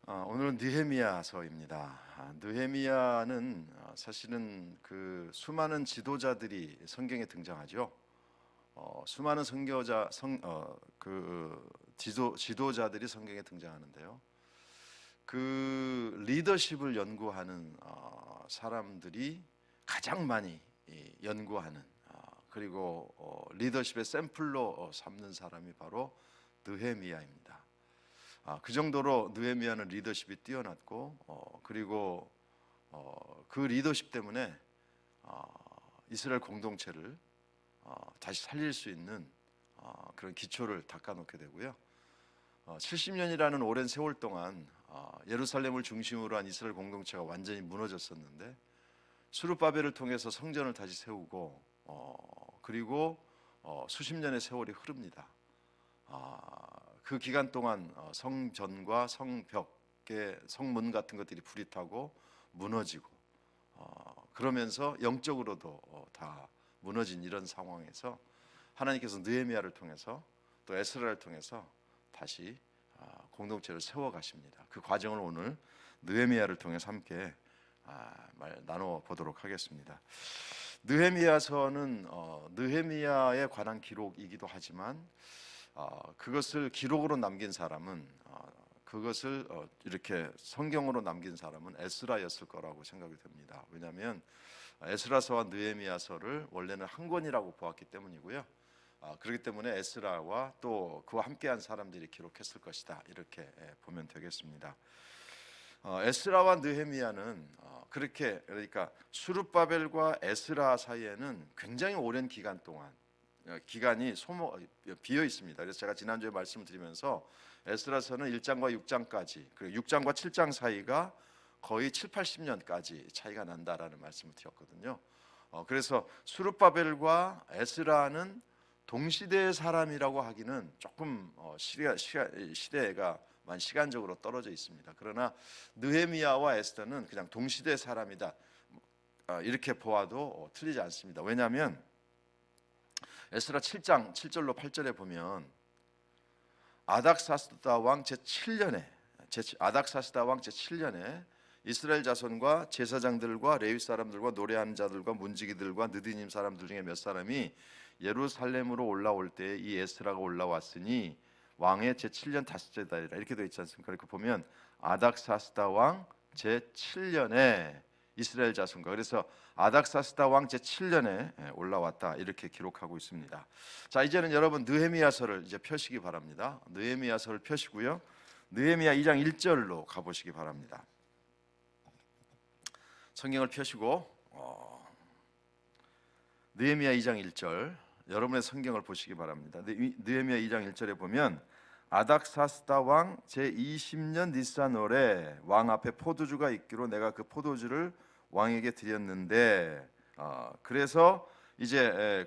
오늘은 느헤미야서입니다. 느헤미야는 사실은 그 수많은 지도자들이 성경에 등장하죠. 수많은 지도자들이 성경에 등장하는데요. 그 리더십을 연구하는 사람들이 가장 많이 연구하는 그리고 리더십의 샘플로 삼는 사람이 바로 느헤미야입니다. 그 정도로 느헤미야는 리더십이 뛰어났고 그리고 그 리더십 때문에 이스라엘 공동체를 다시 살릴 수 있는 그런 기초를 닦아놓게 되고요. 70년이라는 오랜 세월 동안 예루살렘을 중심으로 한 이스라엘 공동체가 완전히 무너졌었는데 스룹바벨을 통해서 성전을 다시 세우고 그리고 수십 년의 세월이 흐릅니다. 그 기간 동안 성전과 성벽의 성문 같은 것들이 불이 타고 무너지고 그러면서 영적으로도 다 무너진 이런 상황에서 하나님께서 느헤미야를 통해서 또 에스라를 통해서 다시 공동체를 세워 가십니다. 그 과정을 오늘 느헤미야를 통해서 함께 나눠 보도록 하겠습니다. 느헤미야서는 느헤미야에 관한 기록이기도 하지만 그것을 기록으로 남긴 사람은 그것을 이렇게 성경으로 남긴 사람은 에스라였을 거라고 생각이 됩니다. 왜냐하면 에스라서와 느헤미야서를 원래는 한 권이라고 보았기 때문이고요. 그렇기 때문에 에스라와 또 그와 함께한 사람들이 기록했을 것이다 이렇게 보면 되겠습니다. 에스라와 느헤미야는 그러니까 수룹바벨과 에스라 사이에는 굉장히 오랜 기간 동안 기간이 비어 있습니다. 그래서 제가 지난주에 말씀을 드리면서 에스라서는 1장과 6장까지 그리고 6장과 7장 사이가 거의 7, 80년까지 차이가 난다라는 말씀을 드렸거든요. 그래서 수룹바벨과 에스라는 동시대의 사람이라고 하기는 조금 시대가 시간적으로 떨어져 있습니다. 그러나 느헤미야와 에스더는 그냥 동시대 사람이다 이렇게 보아도 틀리지 않습니다. 왜냐하면 에스라 7장 7절로 8절에 보면 아닥사스다 왕 제7년에 이스라엘 자손과 제사장들과 레위 사람들과 노래하는 자들과 문지기들과 느디님 사람들 중에 몇 사람이 예루살렘으로 올라올 때 이 에스라가 올라왔으니 왕의 제7년 다섯째 달이라 이렇게 되어 있지 않습니까? 이렇게 보면 아닥사스다 왕 제7년에 이스라엘 자손과 그래서 아닥사스다 왕 제7년에 올라왔다 이렇게 기록하고 있습니다. 자, 이제는 여러분 느헤미야서를 이제 펴시기 바랍니다. 느헤미야서를 펴시고요. 느헤미야 2장 1절로 가보시기 바랍니다. 성경을 펴시고 느헤미야 2장 1절 여러분의 성경을 보시기 바랍니다. 느헤미야 2장 1절에 보면 아닥사스다 왕 제20년 니산월에 왕 앞에 포도주가 있기로 내가 그 포도주를 왕에게 드렸는데 그래서 이제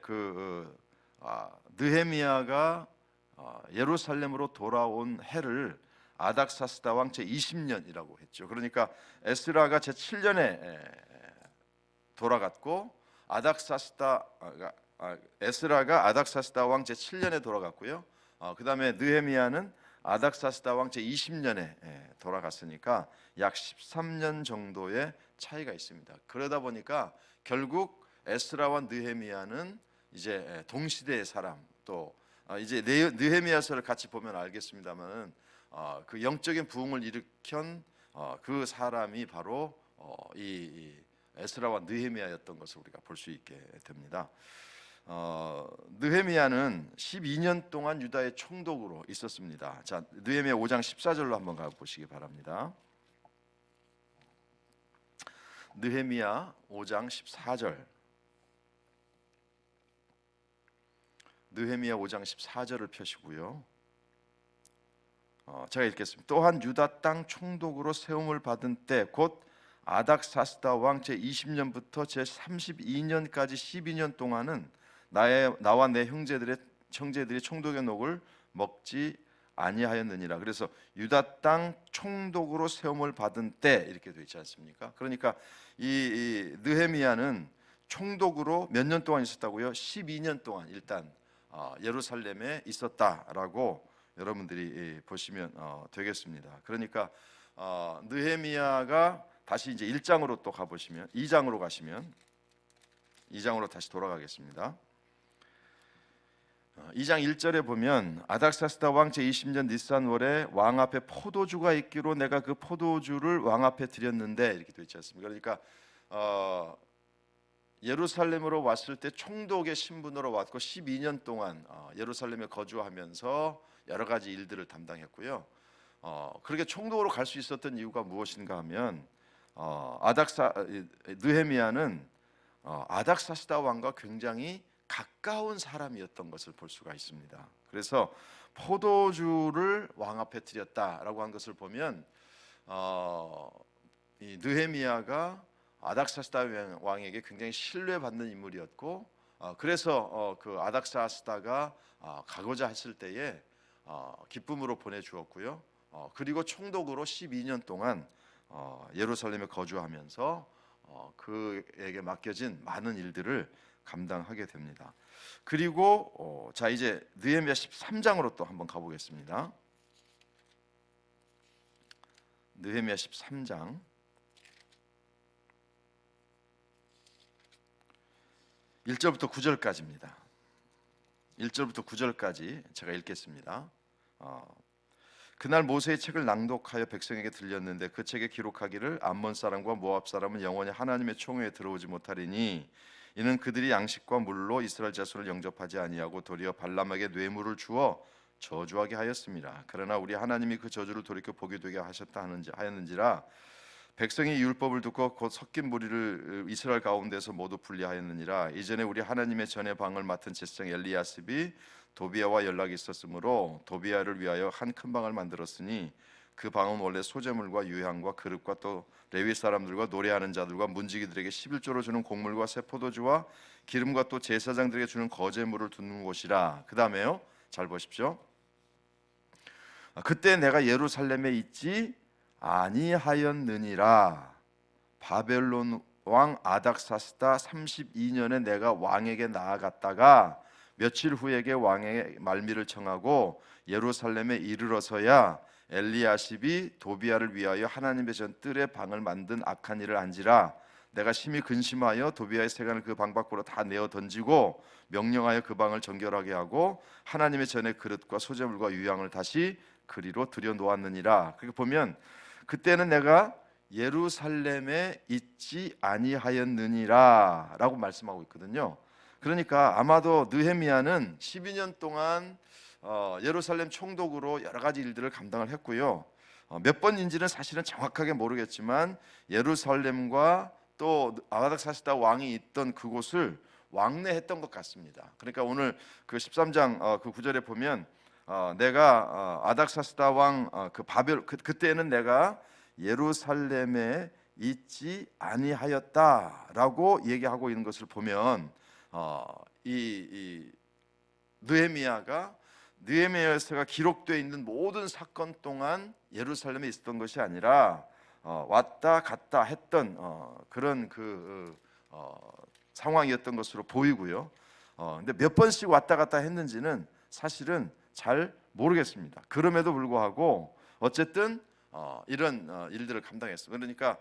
느헤미야가 예루살렘으로 돌아온 해를 아닥사스다 왕 제20년이라고 했죠. 그러니까 에스라가 제7년에 돌아갔고 에스라가 아닥사스다 왕 제7년에 돌아갔고요. 그 다음에 느헤미야는 아닥사스다 왕 제20년에 돌아갔으니까 약 13년 정도의 차이가 있습니다. 그러다 보니까 결국 에스라와 느헤미야는 이제 동시대의 사람 또 이제 느헤미야서를 같이 보면 알겠습니다만 그 영적인 부흥을 일으킨 그 사람이 바로 이 에스라와 느헤미야였던 것을 우리가 볼 수 있게 됩니다. 느헤미야는 12년 동안 유다의 총독으로 있었습니다. 자, 느헤미야 5장 14절로 한번 가보시기 바랍니다. 느헤미야 5장 14절. 느헤미야 5장 14절을 펴시고요. 제가 읽겠습니다. 또한 유다 땅 총독으로 세움을 받은 때 곧 아닥사스다 왕 제20년부터 제32년까지 12년 동안은 나와 내 형제들이 총독의 녹을 먹지 아니하였느니라. 그래서 유다 땅 총독으로 세움을 받은 때 이렇게 되어 있지 않습니까? 그러니까 이 느헤미야는 총독으로 몇 년 동안 있었다고요? 12년 동안 일단 예루살렘에 있었다라고 여러분들이 보시면 되겠습니다. 그러니까 느헤미야가 다시 이제 1장으로 또 가보시면 2장으로 가시면 2장으로 다시 돌아가겠습니다. 2장 1절에 보면 아닥사스다 왕 제20년 니산월에 왕 앞에 포도주가 있기로 내가 그 포도주를 왕 앞에 드렸는데 이렇게 되어 있지 않습니까? 그러니까 예루살렘으로 왔을 때 총독의 신분으로 왔고 12년 동안 예루살렘에 거주하면서 여러 가지 일들을 담당했고요. 그렇게 총독으로 갈 수 있었던 이유가 무엇인가 하면 느헤미야는 아닥사스다 왕과 굉장히 가까운 사람이었던 것을 볼 수가 있습니다. 그래서 포도주를 왕 앞에 드렸다라고 한 것을 보면 이 느헤미야가 아닥사스다 왕에게 굉장히 신뢰받는 인물이었고 그래서 그 아닥사스다가 가고자 했을 때에 기쁨으로 보내주었고요. 그리고 총독으로 12년 동안 예루살렘에 거주하면서 그에게 맡겨진 많은 일들을 감당하게 됩니다. 그리고 자 이제 느헤미야 13장으로 또 한번 가보겠습니다. 느헤미야 13장 1절부터 9절까지입니다. 1절부터 9절까지 제가 읽겠습니다. 그날 모세의 책을 낭독하여 백성에게 들렸는데 그 책에 기록하기를 암몬 사람과 모압 사람은 영원히 하나님의 총회에 들어오지 못하리니 이는 그들이 양식과 물로 이스라엘 자손을 영접하지 아니하고 도리어 발람에게 뇌물을 주어 저주하게 하였습니다. 그러나 우리 하나님이 그 저주를 돌이켜 복이 되게 하였는지라 백성이 율법을 듣고 곧 섞인 무리를 이스라엘 가운데서 모두 분리하였느니라. 이전에 우리 하나님의 전의 방을 맡은 제사장 엘리야십이 도비야와 연락이 있었으므로 도비야를 위하여 한 큰 방을 만들었으니 그 방은 원래 소재물과 유향과 그릇과 또 레위 사람들과 노래하는 자들과 문지기들에게 11조로 주는 곡물과 새 포도주와 기름과 또 제사장들에게 주는 거제물을 두는 곳이라. 그 다음에요, 잘 보십시오. 그때 내가 예루살렘에 있지 아니하였느니라. 바벨론 왕 아닥사스다 32년에 내가 왕에게 나아갔다가 며칠 후에게 왕의 말미를 청하고 예루살렘에 이르러서야 엘리야십이 도비야를 위하여 하나님의 전 뜰에 방을 만든 악한 일을 안지라. 내가 심히 근심하여 도비야의 세간을 그 방 밖으로 다 내어 던지고 명령하여 그 방을 정결하게 하고 하나님의 전의 그릇과 소재물과 유향을 다시 그리로 들여 놓았느니라. 그렇게 보면 그때는 내가 예루살렘에 있지 아니하였느니라 라고 말씀하고 있거든요. 그러니까 아마도 느헤미야는 12년 동안 예루살렘 총독으로 여러 가지 일들을 감당을 했고요. 몇 번인지는 사실은 정확하게 모르겠지만 예루살렘과 또 아닥사스다 왕이 있던 그곳을 왕래했던 것 같습니다. 그러니까 오늘 그 13장 그 9절에 보면 내가 아닥사스다 왕 그 바벨 그때는 내가 예루살렘에 있지 아니하였다라고 얘기하고 있는 것을 보면 이 느헤미야서가 기록되어 있는 모든 사건 동안 예루살렘에 있었던 것이 아니라 왔다 갔다 했던 그런 상황이었던 것으로 보이고요. 근데 몇 번씩 왔다 갔다 했는지는 사실은 잘 모르겠습니다. 그럼에도 불구하고 어쨌든 이런 일들을 감당했어요. 그러니까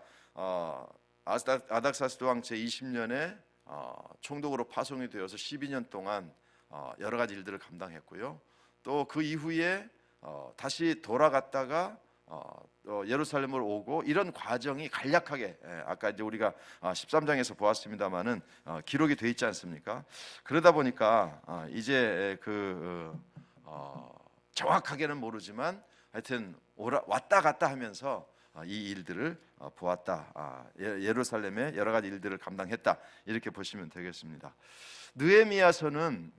아닥사스다 왕 제20년에 총독으로 파송이 되어서 12년 동안 여러 가지 일들을 감당했고요. 또 그 이후에 다시 돌아갔다가 예루살렘으로 오고 이런 과정이 간략하게 아까 이제 우리가 13장에서 보았습니다만은 기록이 돼 있지 않습니까? 그러다 보니까 이제 정확하게는 모르지만 하여튼 왔다 갔다 하면서 이 일들을 보았다. 예루살렘의 여러 가지 일들을 감당했다. 이렇게 보시면 되겠습니다. 느헤미야서는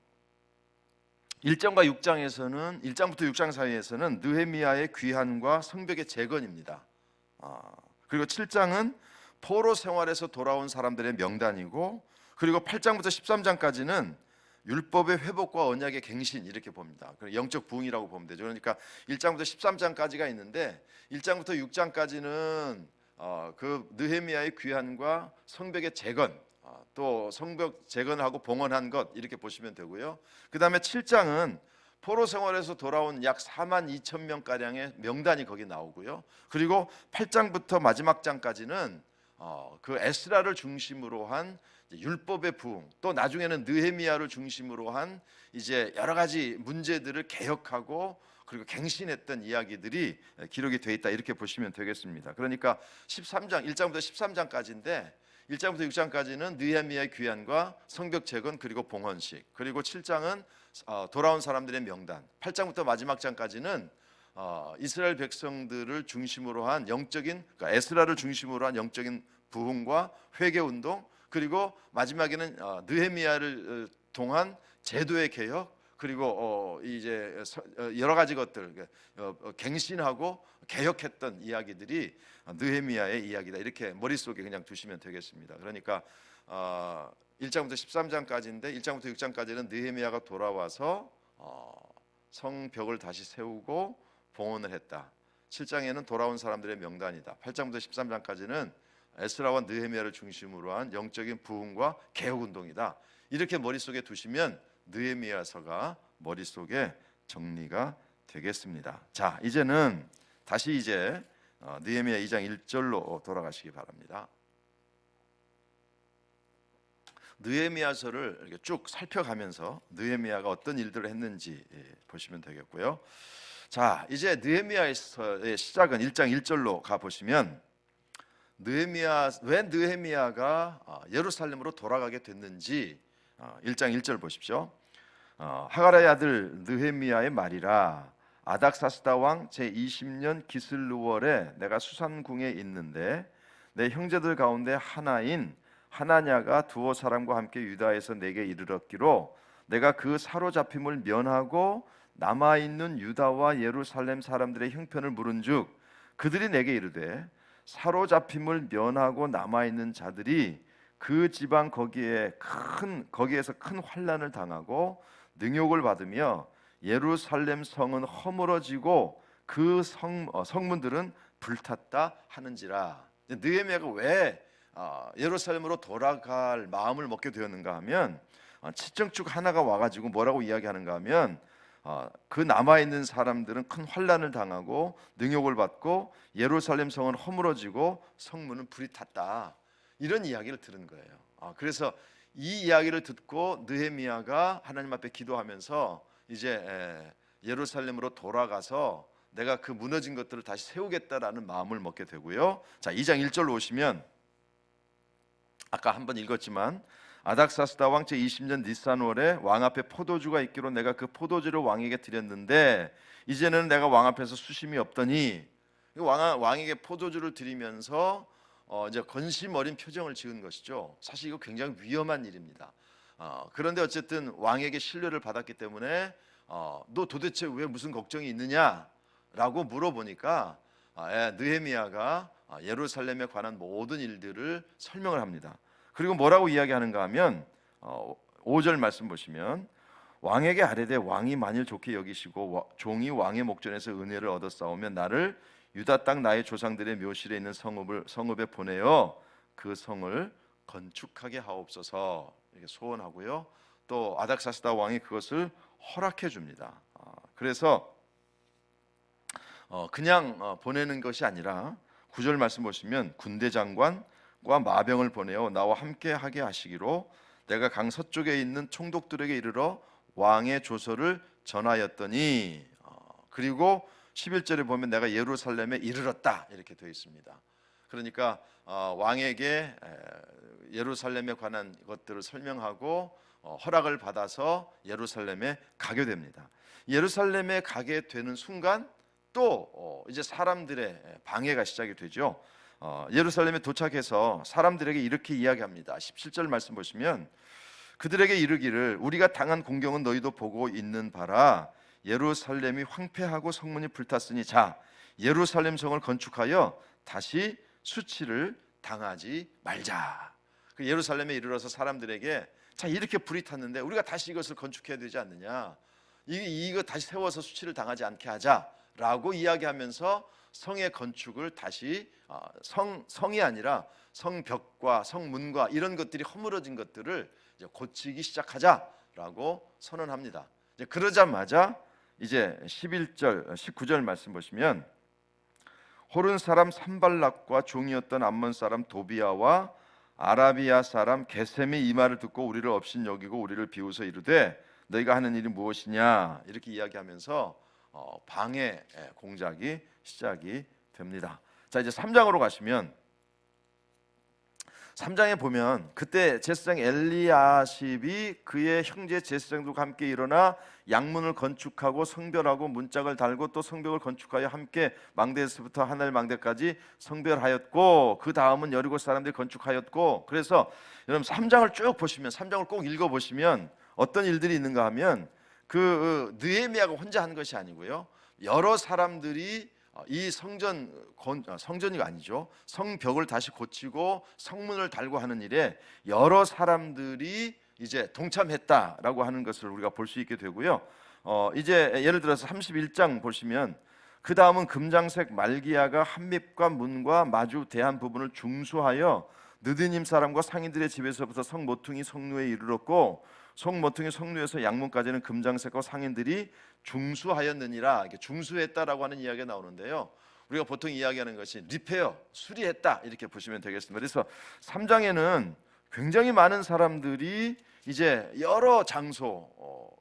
1장과 6장에서는 1장부터 6장 사이에서는 느헤미야의 귀환과 성벽의 재건입니다. 그리고 7장은 포로 생활에서 돌아온 사람들의 명단이고, 그리고 8장부터 13장까지는 율법의 회복과 언약의 갱신 이렇게 봅니다. 영적 부흥이라고 보면 되죠. 그러니까 1장부터 13장까지가 있는데 1장부터 6장까지는 그 느헤미야의 귀환과 성벽의 재건, 또 성벽 재건하고 봉헌한 것 이렇게 보시면 되고요. 그 다음에 7장은 포로 생활에서 돌아온 약 4만 2천 명 가량의 명단이 거기 나오고요. 그리고 8장부터 마지막 장까지는 그 에스라를 중심으로 한 율법의 부흥, 또 나중에는 느헤미야를 중심으로 한 이제 여러 가지 문제들을 개혁하고 그리고 갱신했던 이야기들이 기록이 돼 있다, 이렇게 보시면 되겠습니다. 그러니까 13장 1장부터 13장까지인데 1장부터 6장까지는 느헤미야의 귀환과 성벽 재건 그리고 봉헌식, 그리고 7장은 돌아온 사람들의 명단, 8장부터 마지막 장까지는 이스라엘 백성들을 중심으로 한 영적인, 그러니까 에스라를 중심으로 한 영적인 부흥과 회개 운동, 그리고 마지막에는 느헤미야를 통한 제도의 개혁, 그리고 이제 여러 가지 것들 갱신하고 개혁했던 이야기들이 느헤미야의 이야기다, 이렇게 머릿속에 그냥 두시면 되겠습니다. 그러니까 1장부터 13장까지인데 1장부터 6장까지는 느헤미야가 돌아와서 성벽을 다시 세우고 봉헌을 했다. 7장에는 돌아온 사람들의 명단이다. 8장부터 13장까지는 에스라와 느헤미야를 중심으로 한 영적인 부흥과 개혁 운동이다. 이렇게 머릿속에 두시면 느헤미야서가 머릿속에 정리가 되겠습니다. 자, 이제는 다시 이제 느헤미야 2장 1절로 돌아가시기 바랍니다. 느헤미야서를 이렇게 쭉 살펴가면서 느헤미야가 어떤 일들을 했는지 보시면 되겠고요. 자, 이제 느헤미야서의 시작은 1장 1절로 가 보시면 왜 느헤미야가 예루살렘으로 돌아가게 됐는지 1장 1절 보십시오. 하가라의 아들 느헤미야의 말이라, 아닥사스다 왕 제20년 기슬루월에 내가 수산궁에 있는데 내 형제들 가운데 하나인 하나냐가 두어 사람과 함께 유다에서 내게 이르렀기로, 내가 그 사로잡힘을 면하고 남아있는 유다와 예루살렘 사람들의 형편을 물은즉 그들이 내게 이르되, 사로잡힘을 면하고 남아있는 자들이 그 지방 거기에서 큰 환난을 당하고 능욕을 받으며 예루살렘 성은 허물어지고 그 성문들은 불탔다 하는지라. 느헤미야가 왜 예루살렘으로 돌아갈 마음을 먹게 되었는가 하면, 칠정축 하나가 와가지고 뭐라고 이야기하는가 하면, 그 남아있는 사람들은 큰 환난을 당하고 능욕을 받고 예루살렘 성은 허물어지고 성문은 불이 탔다, 이런 이야기를 들은 거예요. 그래서 이 이야기를 듣고 느헤미야가 하나님 앞에 기도하면서 이제 예루살렘으로 돌아가서 내가 그 무너진 것들을 다시 세우겠다라는 마음을 먹게 되고요. 자, 2장 1절로 오시면 아까 한번 읽었지만, 아닥사스다 왕 제20년 니산월에 왕 앞에 포도주가 있기로 내가 그 포도주를 왕에게 드렸는데 이제는 내가 왕 앞에서 수심이 없더니, 왕에게 포도주를 드리면서 이제 건심 어린 표정을 지은 것이죠. 사실 이거 굉장히 위험한 일입니다. 그런데 어쨌든 왕에게 신뢰를 받았기 때문에 너 도대체 왜 무슨 걱정이 있느냐라고 물어보니까 느헤미야가 예루살렘에 관한 모든 일들을 설명을 합니다. 그리고 뭐라고 이야기하는가 하면 5절 말씀 보시면, 왕에게 아뢰되 왕이 만일 좋게 여기시고 종이 왕의 목전에서 은혜를 얻었사오면 나를 유다 땅 나의 조상들의 묘실에 있는 성읍에 보내어 그 성을 건축하게 하옵소서, 이렇게 소원하고요. 또 아닥사스다 왕이 그것을 허락해 줍니다. 그래서 그냥 보내는 것이 아니라 9절 말씀 보시면, 군대 장관과 마병을 보내어 나와 함께 하게 하시기로 내가 강 서쪽에 있는 총독들에게 이르러 왕의 조서를 전하였더니, 그리고 11절에 보면 내가 예루살렘에 이르렀다, 이렇게 되어 있습니다. 그러니까 왕에게 예루살렘에 관한 것들을 설명하고 허락을 받아서 예루살렘에 가게 됩니다. 예루살렘에 가게 되는 순간 또 이제 사람들의 방해가 시작이 되죠. 예루살렘에 도착해서 사람들에게 이렇게 이야기합니다. 17절 말씀 보시면, 그들에게 이르기를 우리가 당한 공경은 너희도 보고 있는 바라, 예루살렘이 황폐하고 성문이 불탔으니 자, 예루살렘 성을 건축하여 다시 수치를 당하지 말자. 그 예루살렘에 이르러서 사람들에게, 자, 이렇게 불이 탔는데 우리가 다시 이것을 건축해야 되지 않느냐, 이거 다시 세워서 수치를 당하지 않게 하자라고 이야기하면서 성의 건축을 다시 성이 아니라 성벽과 성문과 이런 것들이 허물어진 것들을 이제 고치기 시작하자라고 선언합니다. 이제 그러자마자 이제 11절 19절 말씀 보시면 호른 사람 산발락과 종이었던 암몬 사람 도비아와 아라비아 사람 게셈이 이 말을 듣고 우리를 업신 여기고 우리를 비웃어 이르되 너희가 하는 일이 무엇이냐 이렇게 이야기하면서 방해 공작이 시작이 됩니다. 자, 이제 3장으로 가시면 3장에 보면 그때 제사장 엘리야십이 그의 형제 제사장들과 함께 일어나 양문을 건축하고 성별하고 문짝을 달고 또 성벽을 건축하여 함께 망대에서부터 하늘 망대까지 성별하였고 그 다음은 여리고 사람들이 건축하였고. 그래서 여러분 3장을 쭉 보시면 3장을 꼭 읽어보시면 어떤 일들이 있는가 하면 그 느헤미야가 혼자 한 것이 아니고요, 여러 사람들이 이 성전이 아니죠, 성벽을 다시 고치고 성문을 달고 하는 일에 여러 사람들이 이제 동참했다라고 하는 것을 우리가 볼 수 있게 되고요. 이제 예를 들어서 31장 보시면 그 다음은 금장색 말기야가 한밉과 문과 마주 대한 부분을 중수하여 느드님 사람과 상인들의 집에서부터 성 모퉁이 성루에 이르렀고 성 모퉁이 성루에서 양문까지는 금장색과 상인들이 중수하였느니라. 이렇게 중수했다라고 하는 이야기가 나오는데요, 우리가 보통 이야기하는 것이 리페어, 수리했다 이렇게 보시면 되겠습니다. 그래서 3장에는 굉장히 많은 사람들이 이제 여러 장소,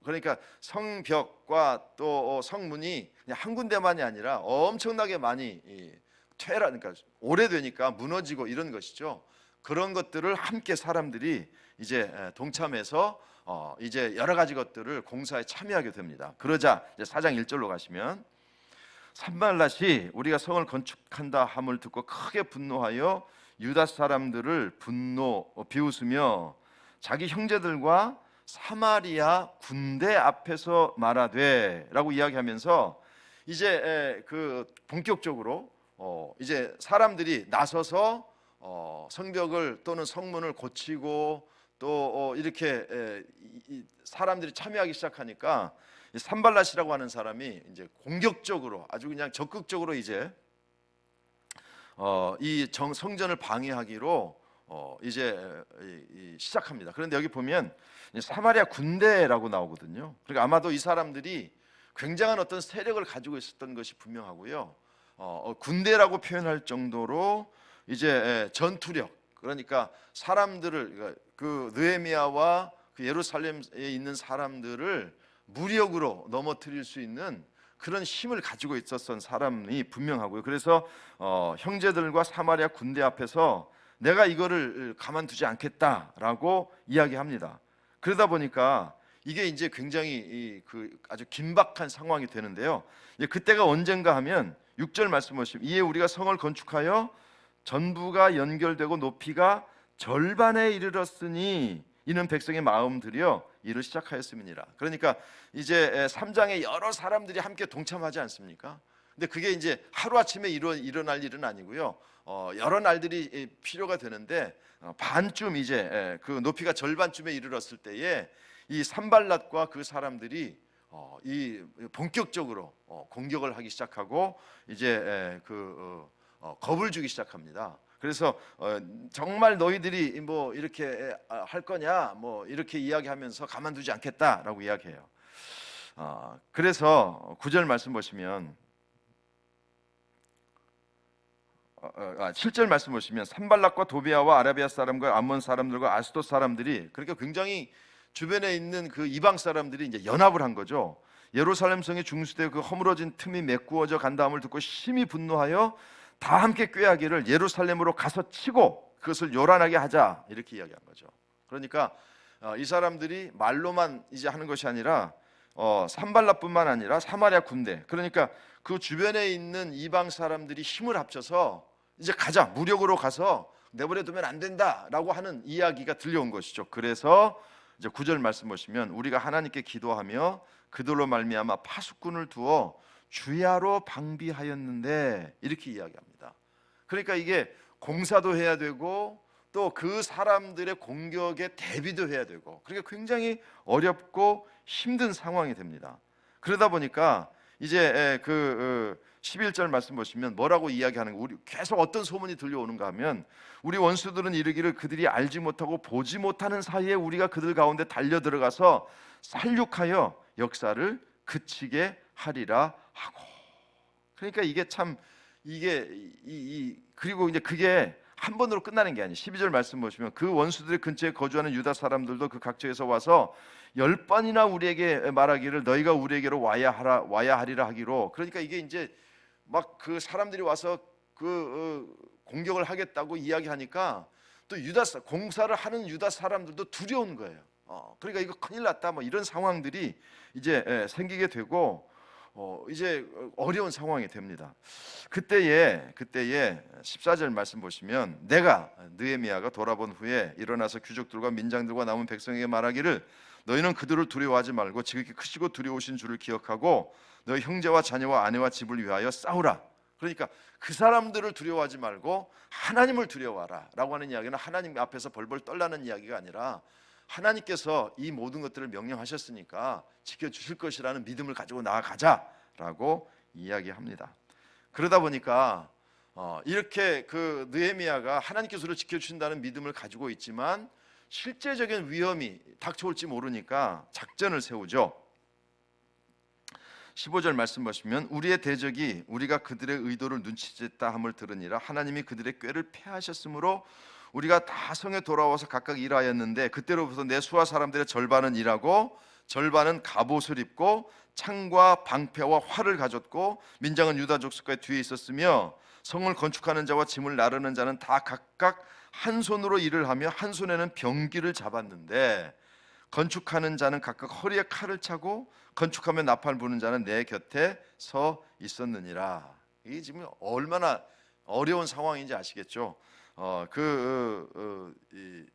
그러니까 성벽과 또 성문이 그냥 한 군데만이 아니라 엄청나게 많이 그러니까 오래되니까 무너지고 이런 것이죠. 그런 것들을 함께 사람들이 이제 동참해서 이제 여러 가지 것들을 공사에 참여하게 됩니다. 그러자 이제 4장 1절로 가시면 산발랏이 우리가 성을 건축한다 함을 듣고 크게 분노하여 유다 사람들을 비웃으며 자기 형제들과 사마리아 군대 앞에서 말하되라고 이야기하면서 이제 그 본격적으로 이제 사람들이 나서서 성벽을 또는 성문을 고치고 또 이렇게 사람들이 참여하기 시작하니까 산발랏이라고 하는 사람이 이제 공격적으로 아주 그냥 적극적으로 이제 이 성전을 방해하기로 이제 시작합니다. 그런데 여기 보면 사마리아 군대라고 나오거든요. 그러니까 아마도 이 사람들이 굉장한 어떤 세력을 가지고 있었던 것이 분명하고요. 군대라고 표현할 정도로 이제 전투력, 그러니까 사람들을 그 느헤미야와 그 예루살렘에 있는 사람들을 무력으로 넘어뜨릴 수 있는 그런 힘을 가지고 있었던 사람이 분명하고요. 그래서 형제들과 사마리아 군대 앞에서 내가 이거를 가만두지 않겠다라고 이야기합니다. 그러다 보니까 이게 이제 굉장히 아주 긴박한 상황이 되는데요. 그때가 언젠가 하면 6절 말씀 보시면 이에 우리가 성을 건축하여 전부가 연결되고 높이가 절반에 이르렀으니 이는 백성의 마음 들여 일을 시작하였음이니라. 그러니까 이제 3장에 여러 사람들이 함께 동참하지 않습니까? 근데 그게 이제 하루아침에 일어날 일은 아니고요, 여러 날들이 필요가 되는데 반쯤 이제 그 높이가 절반쯤에 이르렀을 때에 이 산발랏과 그 사람들이 이 본격적으로 공격을 하기 시작하고 이제 겁을 주기 시작합니다. 그래서 정말 너희들이 뭐 이렇게 할 거냐 뭐 이렇게 이야기하면서 가만두지 않겠다라고 이야기해요. 그래서 9절 말씀 보시면 7절 말씀 보시면 산발락과 도비아와 아라비아 사람과 암몬 사람들과 아스돗 사람들이, 그러니까 굉장히 주변에 있는 그 이방 사람들이 이제 연합을 한 거죠. 예루살렘 성의 중수대 그 허물어진 틈이 메꾸어져 간다함을 듣고 심히 분노하여 다 함께 꾀하기를 예루살렘으로 가서 치고 그것을 요란하게 하자 이렇게 이야기한 거죠. 그러니까 이 사람들이 말로만 이제 하는 것이 아니라 산발랏뿐만 아니라 사마리아 군대, 그러니까 그 주변에 있는 이방 사람들이 힘을 합쳐서 이제 가자, 무력으로 가서 내버려 두면 안 된다라고 하는 이야기가 들려온 것이죠. 그래서 이제 9절 말씀 보시면 우리가 하나님께 기도하며 그들로 말미암아 파수꾼을 두어 주야로 방비하였는데 이렇게 이야기합니다. 그러니까 이게 공사도 해야 되고 또 그 사람들의 공격에 대비도 해야 되고, 그러니까 굉장히 어렵고 힘든 상황이 됩니다. 그러다 보니까 이제 11절 말씀 보시면 뭐라고 이야기하는 거, 우리 계속 어떤 소문이 들려오는가 하면 우리 원수들은 이르기를 그들이 알지 못하고 보지 못하는 사이에 우리가 그들 가운데 달려 들어가서 살육하여 역사를 그치게 하리라 하고. 그러니까 이게 참 이게 그리고 이제 그게 한 번으로 끝나는 게 아니에요. 12절 말씀 보시면 그 원수들의 근처에 거주하는 유다 사람들도 그 각처에서 와서 10번이나 우리에게 말하기를 너희가 우리에게로 와야 하리라 하기로. 그러니까 이게 이제 막 그 사람들이 와서 공격을 하겠다고 이야기하니까 또 공사를 하는 유다 사람들도 두려운 거예요. 그러니까 이거 큰일 났다 뭐 이런 상황들이 이제 생기게 되고 이제 어려운 상황이 됩니다. 그때에 14절 말씀 보시면 내가 느헤미야가 돌아본 후에 일어나서 귀족들과 민장들과 남은 백성에게 말하기를 너희는 그들을 두려워하지 말고 지극히 크시고 두려우신 주를 기억하고 너희 형제와 자녀와 아내와 집을 위하여 싸우라. 그러니까 그 사람들을 두려워하지 말고 하나님을 두려워하라 라고 하는 이야기는 하나님 앞에서 벌벌 떨라는 이야기가 아니라 하나님께서 이 모든 것들을 명령하셨으니까 지켜주실 것이라는 믿음을 가지고 나아가자라고 이야기합니다. 그러다 보니까 이렇게 그 느헤미야가 하나님께서 저를 지켜주신다는 믿음을 가지고 있지만 실제적인 위험이 닥쳐올지 모르니까 작전을 세우죠. 15절 말씀 보시면 우리의 대적이 우리가 그들의 의도를 눈치챘다 함을 들으니라. 하나님이 그들의 꾀를 패하셨으므로 우리가 다 성에 돌아와서 각각 일하였는데 그때로부터 내 수하 사람들의 절반은 일하고 절반은 갑옷을 입고 창과 방패와 활을 가졌고 민장은 유다 족속의 뒤에 있었으며 성을 건축하는 자와 짐을 나르는 자는 다 각각 한 손으로 일을 하며 한 손에는 병기를 잡았는데 건축하는 자는 각각 허리에 칼을 차고 건축하며 나팔 부는 자는 내 곁에 서 있었느니라. 이게 지금 얼마나 어려운 상황인지 아시겠죠?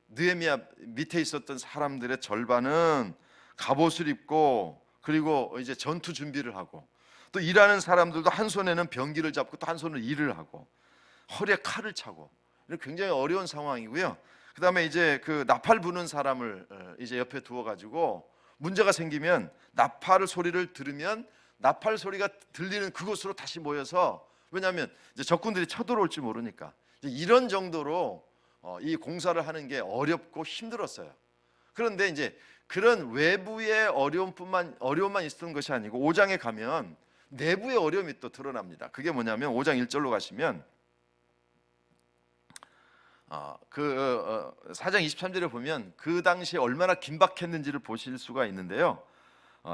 느헤미야 밑에 있었던 사람들의 절반은 갑옷을 입고 그리고 이제 전투 준비를 하고 또 일하는 사람들도 한 손에는 병기를 잡고 또 한 손으로 일을 하고 허리에 칼을 차고 굉장히 어려운 상황이고요. 그다음에 이제 그 나팔 부는 사람을 이제 옆에 두어 가지고 문제가 생기면 나팔 소리를 들으면 나팔 소리가 들리는 그곳으로 다시 모여서 왜냐하면 이제 적군들이 쳐들어올지 모르니까 이런 정도로 이 공사를 하는 게 어렵고 힘들었어요. 그런데 이제 그런 외부의 어려움만 있었던 것이 아니고 5장에 가면 내부의 어려움이 또 드러납니다. 그게 뭐냐면 5장 1절로 가시면 4장 23절에 보면 그 당시에 얼마나 긴박했는지를 보실 수가 있는데요.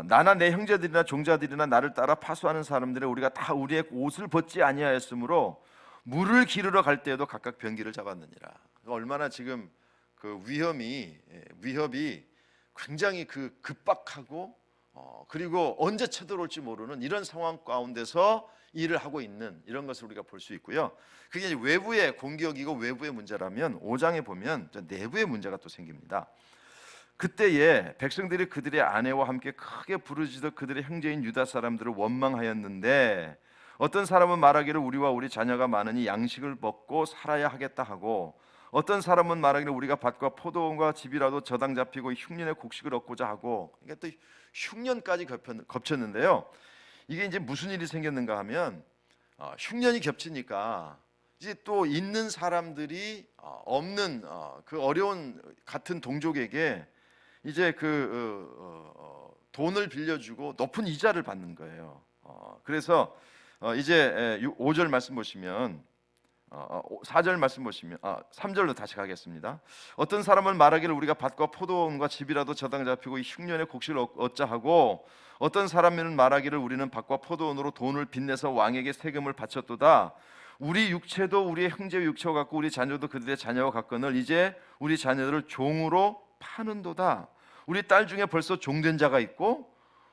나나 내 형제들이나 종자들이나 나를 따라 파수하는 사람들이 우리가 다 우리의 옷을 벗지 아니하였으므로 물을 기르러 갈 때에도 각각 병기를 잡았느니라. 얼마나 지금 그 위협이 굉장히 급박하고 그리고 언제 쳐들어올지 모르는 이런 상황 가운데서 일을 하고 있는 이런 것을 우리가 볼 수 있고요. 그게 이제 외부의 공격이고 외부의 문제라면 5장에 보면 내부의 문제가 또 생깁니다. 그때에 백성들이 그들의 아내와 함께 크게 부르짖어 그들의 형제인 유다 사람들을 원망하였는데 어떤 사람은 말하기를 우리와 우리 자녀가 많으니 양식을 먹고 살아야 하겠다 하고 어떤 사람은 말하기를 우리가 밭과 포도원과 집이라도 저당 잡히고 흉년의 곡식을 얻고자 하고 그러니까 또 흉년까지 겹쳤는데요. 이게 이제 무슨 일이 생겼는가 하면 흉년이 겹치니까 이제 또 있는 사람들이 없는 그 어려운 같은 동족에게 이제 돈을 빌려주고 높은 이자를 받는 거예요. 그래서 이제 5절 말씀 보시면 4절 말씀 보시면 3절로 다시 가겠습니다. 어떤 사람은 말하기를 우리가 밭과 포도원과 집이라도 저당 잡히고 흉년의 곡식을 얻자 하고 어떤 사람은 말하기를 우리는 밭과 포도원으로 돈을 빚내서 왕에게 세금을 바쳤도다. 우리 육체도 우리의 형제의 육체와 같고 우리 자녀도 그들의 자녀와 같거늘 이제 우리 자녀들을 종으로 파는도다. 우리 딸 중에 벌써 종된 자가 있고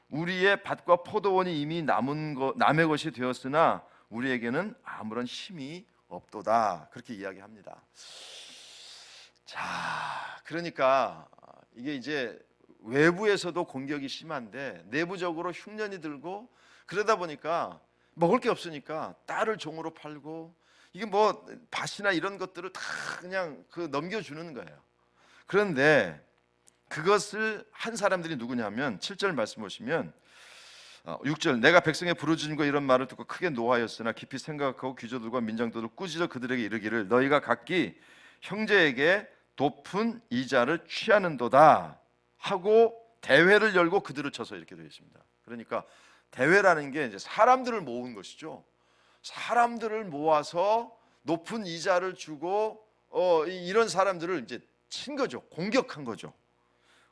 우리의 밭과 포도원이 이미 남의 것이 되었으나 우리에게는 아무런 힘이 없도다. 그렇게 이야기합니다. 자, 그러니까 이게 이제 외부에서도 공격이 심한데 내부적으로 흉년이 들고 그러다 보니까 먹을 게 없으니까 딸을 종으로 팔고 이게 뭐 밭이나 이런 것들을 다 그냥 넘겨주는 거예요. 그런데 그것을 한 사람들이 누구냐면 7절 말씀 보시면 6절 내가 백성의 부르짖음과 이런 말을 듣고 크게 노하였으나 깊이 생각하고 귀족들과 민장들을 꾸짖어 그들에게 이르기를 너희가 각기 형제에게 높은 이자를 취하는도다 하고 대회를 열고 그들을 쳐서 이렇게 되어 있습니다. 그러니까 대회라는 게 이제 사람들을 모은 것이죠. 사람들을 모아서 높은 이자를 주고 이런 사람들을 이제 친 거죠. 공격한 거죠.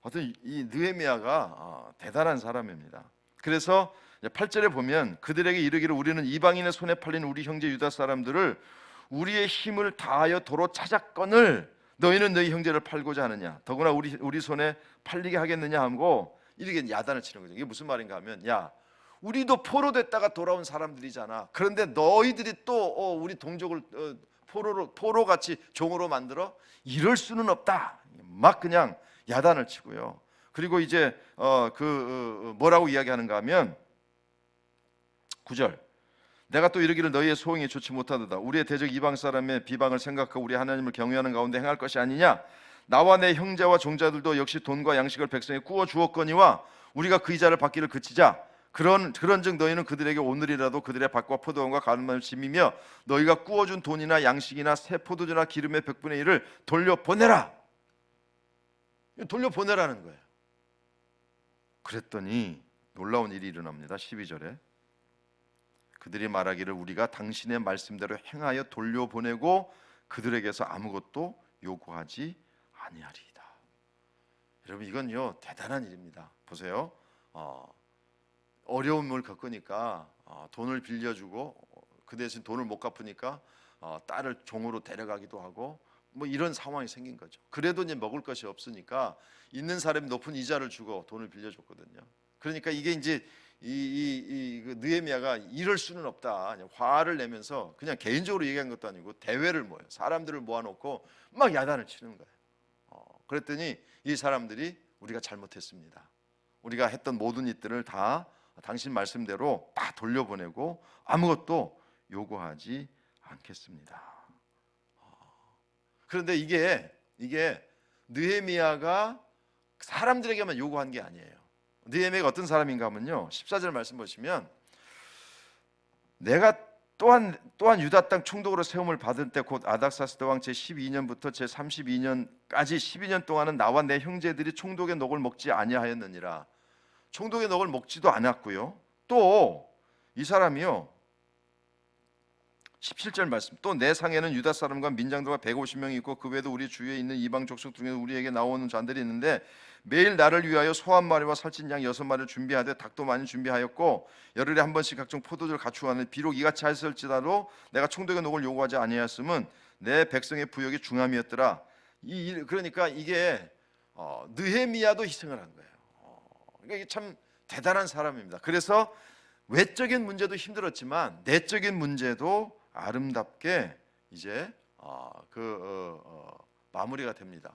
어떤 이 느헤미야가 대단한 사람입니다. 그래서 8절에 보면 그들에게 이르기를 우리는 이방인의 손에 팔린 우리 형제 유다 사람들을 우리의 힘을 다하여 도로 찾았거늘 너희는 너희 형제를 팔고자 하느냐 더구나 우리 손에 팔리게 하겠느냐 하고 이렇게 야단을 치는 거죠. 이게 무슨 말인가 하면 야 우리도 포로됐다가 돌아온 사람들이잖아. 그런데 너희들이 또 우리 동족을 포로같이 종으로 만들어? 이럴 수는 없다. 막 그냥 야단을 치고요. 그리고 이제 뭐라고 이야기하는가 하면 9절 내가 또 이르기를 너희의 소응이 좋지 못하도다. 우리의 대적 이방 사람의 비방을 생각하고 우리 하나님을 경외하는 가운데 행할 것이 아니냐. 나와 내 형제와 종자들도 역시 돈과 양식을 백성에 구워 주었거니와 우리가 그 이자를 받기를 그치자. 그런즉 너희는 그들에게 오늘이라도 그들의 밭과 포도원과 가늠을 짐이며 너희가 구워준 돈이나 양식이나 새 포도주나 기름의 100분의 1을 돌려보내라. 돌려보내라는 거예요. 그랬더니 놀라운 일이 일어납니다. 12절에 그들이 말하기를 우리가 당신의 말씀대로 행하여 돌려보내고 그들에게서 아무것도 요구하지 아니하리이다. 여러분 이건요 대단한 일입니다. 보세요. 어려움을 겪으니까 돈을 빌려주고 그 대신 돈을 못 갚으니까 딸을 종으로 데려가기도 하고 뭐 이런 상황이 생긴 거죠. 그래도 이제 먹을 것이 없으니까 있는 사람이 높은 이자를 주고 돈을 빌려줬거든요. 그러니까 이게 이제 그 느헤미야가 이럴 수는 없다. 화를 내면서 그냥 개인적으로 얘기한 것도 아니고 대회를 모여 사람들을 모아놓고 막 야단을 치는 거예요. 그랬더니 이 사람들이 우리가 잘못했습니다. 우리가 했던 모든 일들을 다 당신 말씀대로 다 돌려보내고 아무것도 요구하지 않겠습니다. 그런데 이게 느헤미야가 사람들에게만 요구한 게 아니에요. 느헤미야가 어떤 사람인가 하면요 14절 말씀 보시면 내가 또한 유다 땅 총독으로 세움을 받을 때 곧 아닥사스다 왕 제12년부터 제32년까지 12년 동안은 나와 내 형제들이 총독의 녹을 먹지 아니하였느니라. 총독의 녹을 먹지도 않았고요. 또 이 사람이요 17절 말씀 또 내 상에는 유다 사람과 민장들과 150명이 있고 그 외에도 우리 주위에 있는 이방 족속 중에 우리에게 나오는 자들이 있는데 매일 나를 위하여 소 한 마리와 살찐 양 6마리를 준비하되 닭도 많이 준비하였고 열흘에 한 번씩 각종 포도주를 갖추어하는 비록 이같이 하였을지라도 내가 총독의 녹을 요구하지 아니하였음은 내 백성의 부역이 중함이었더라. 그러니까 이게 느헤미야도 희생을 한 거예요. 그러니까 이게 참 대단한 사람입니다. 그래서 외적인 문제도 힘들었지만 내적인 문제도 아름답게 이제 마무리가 됩니다.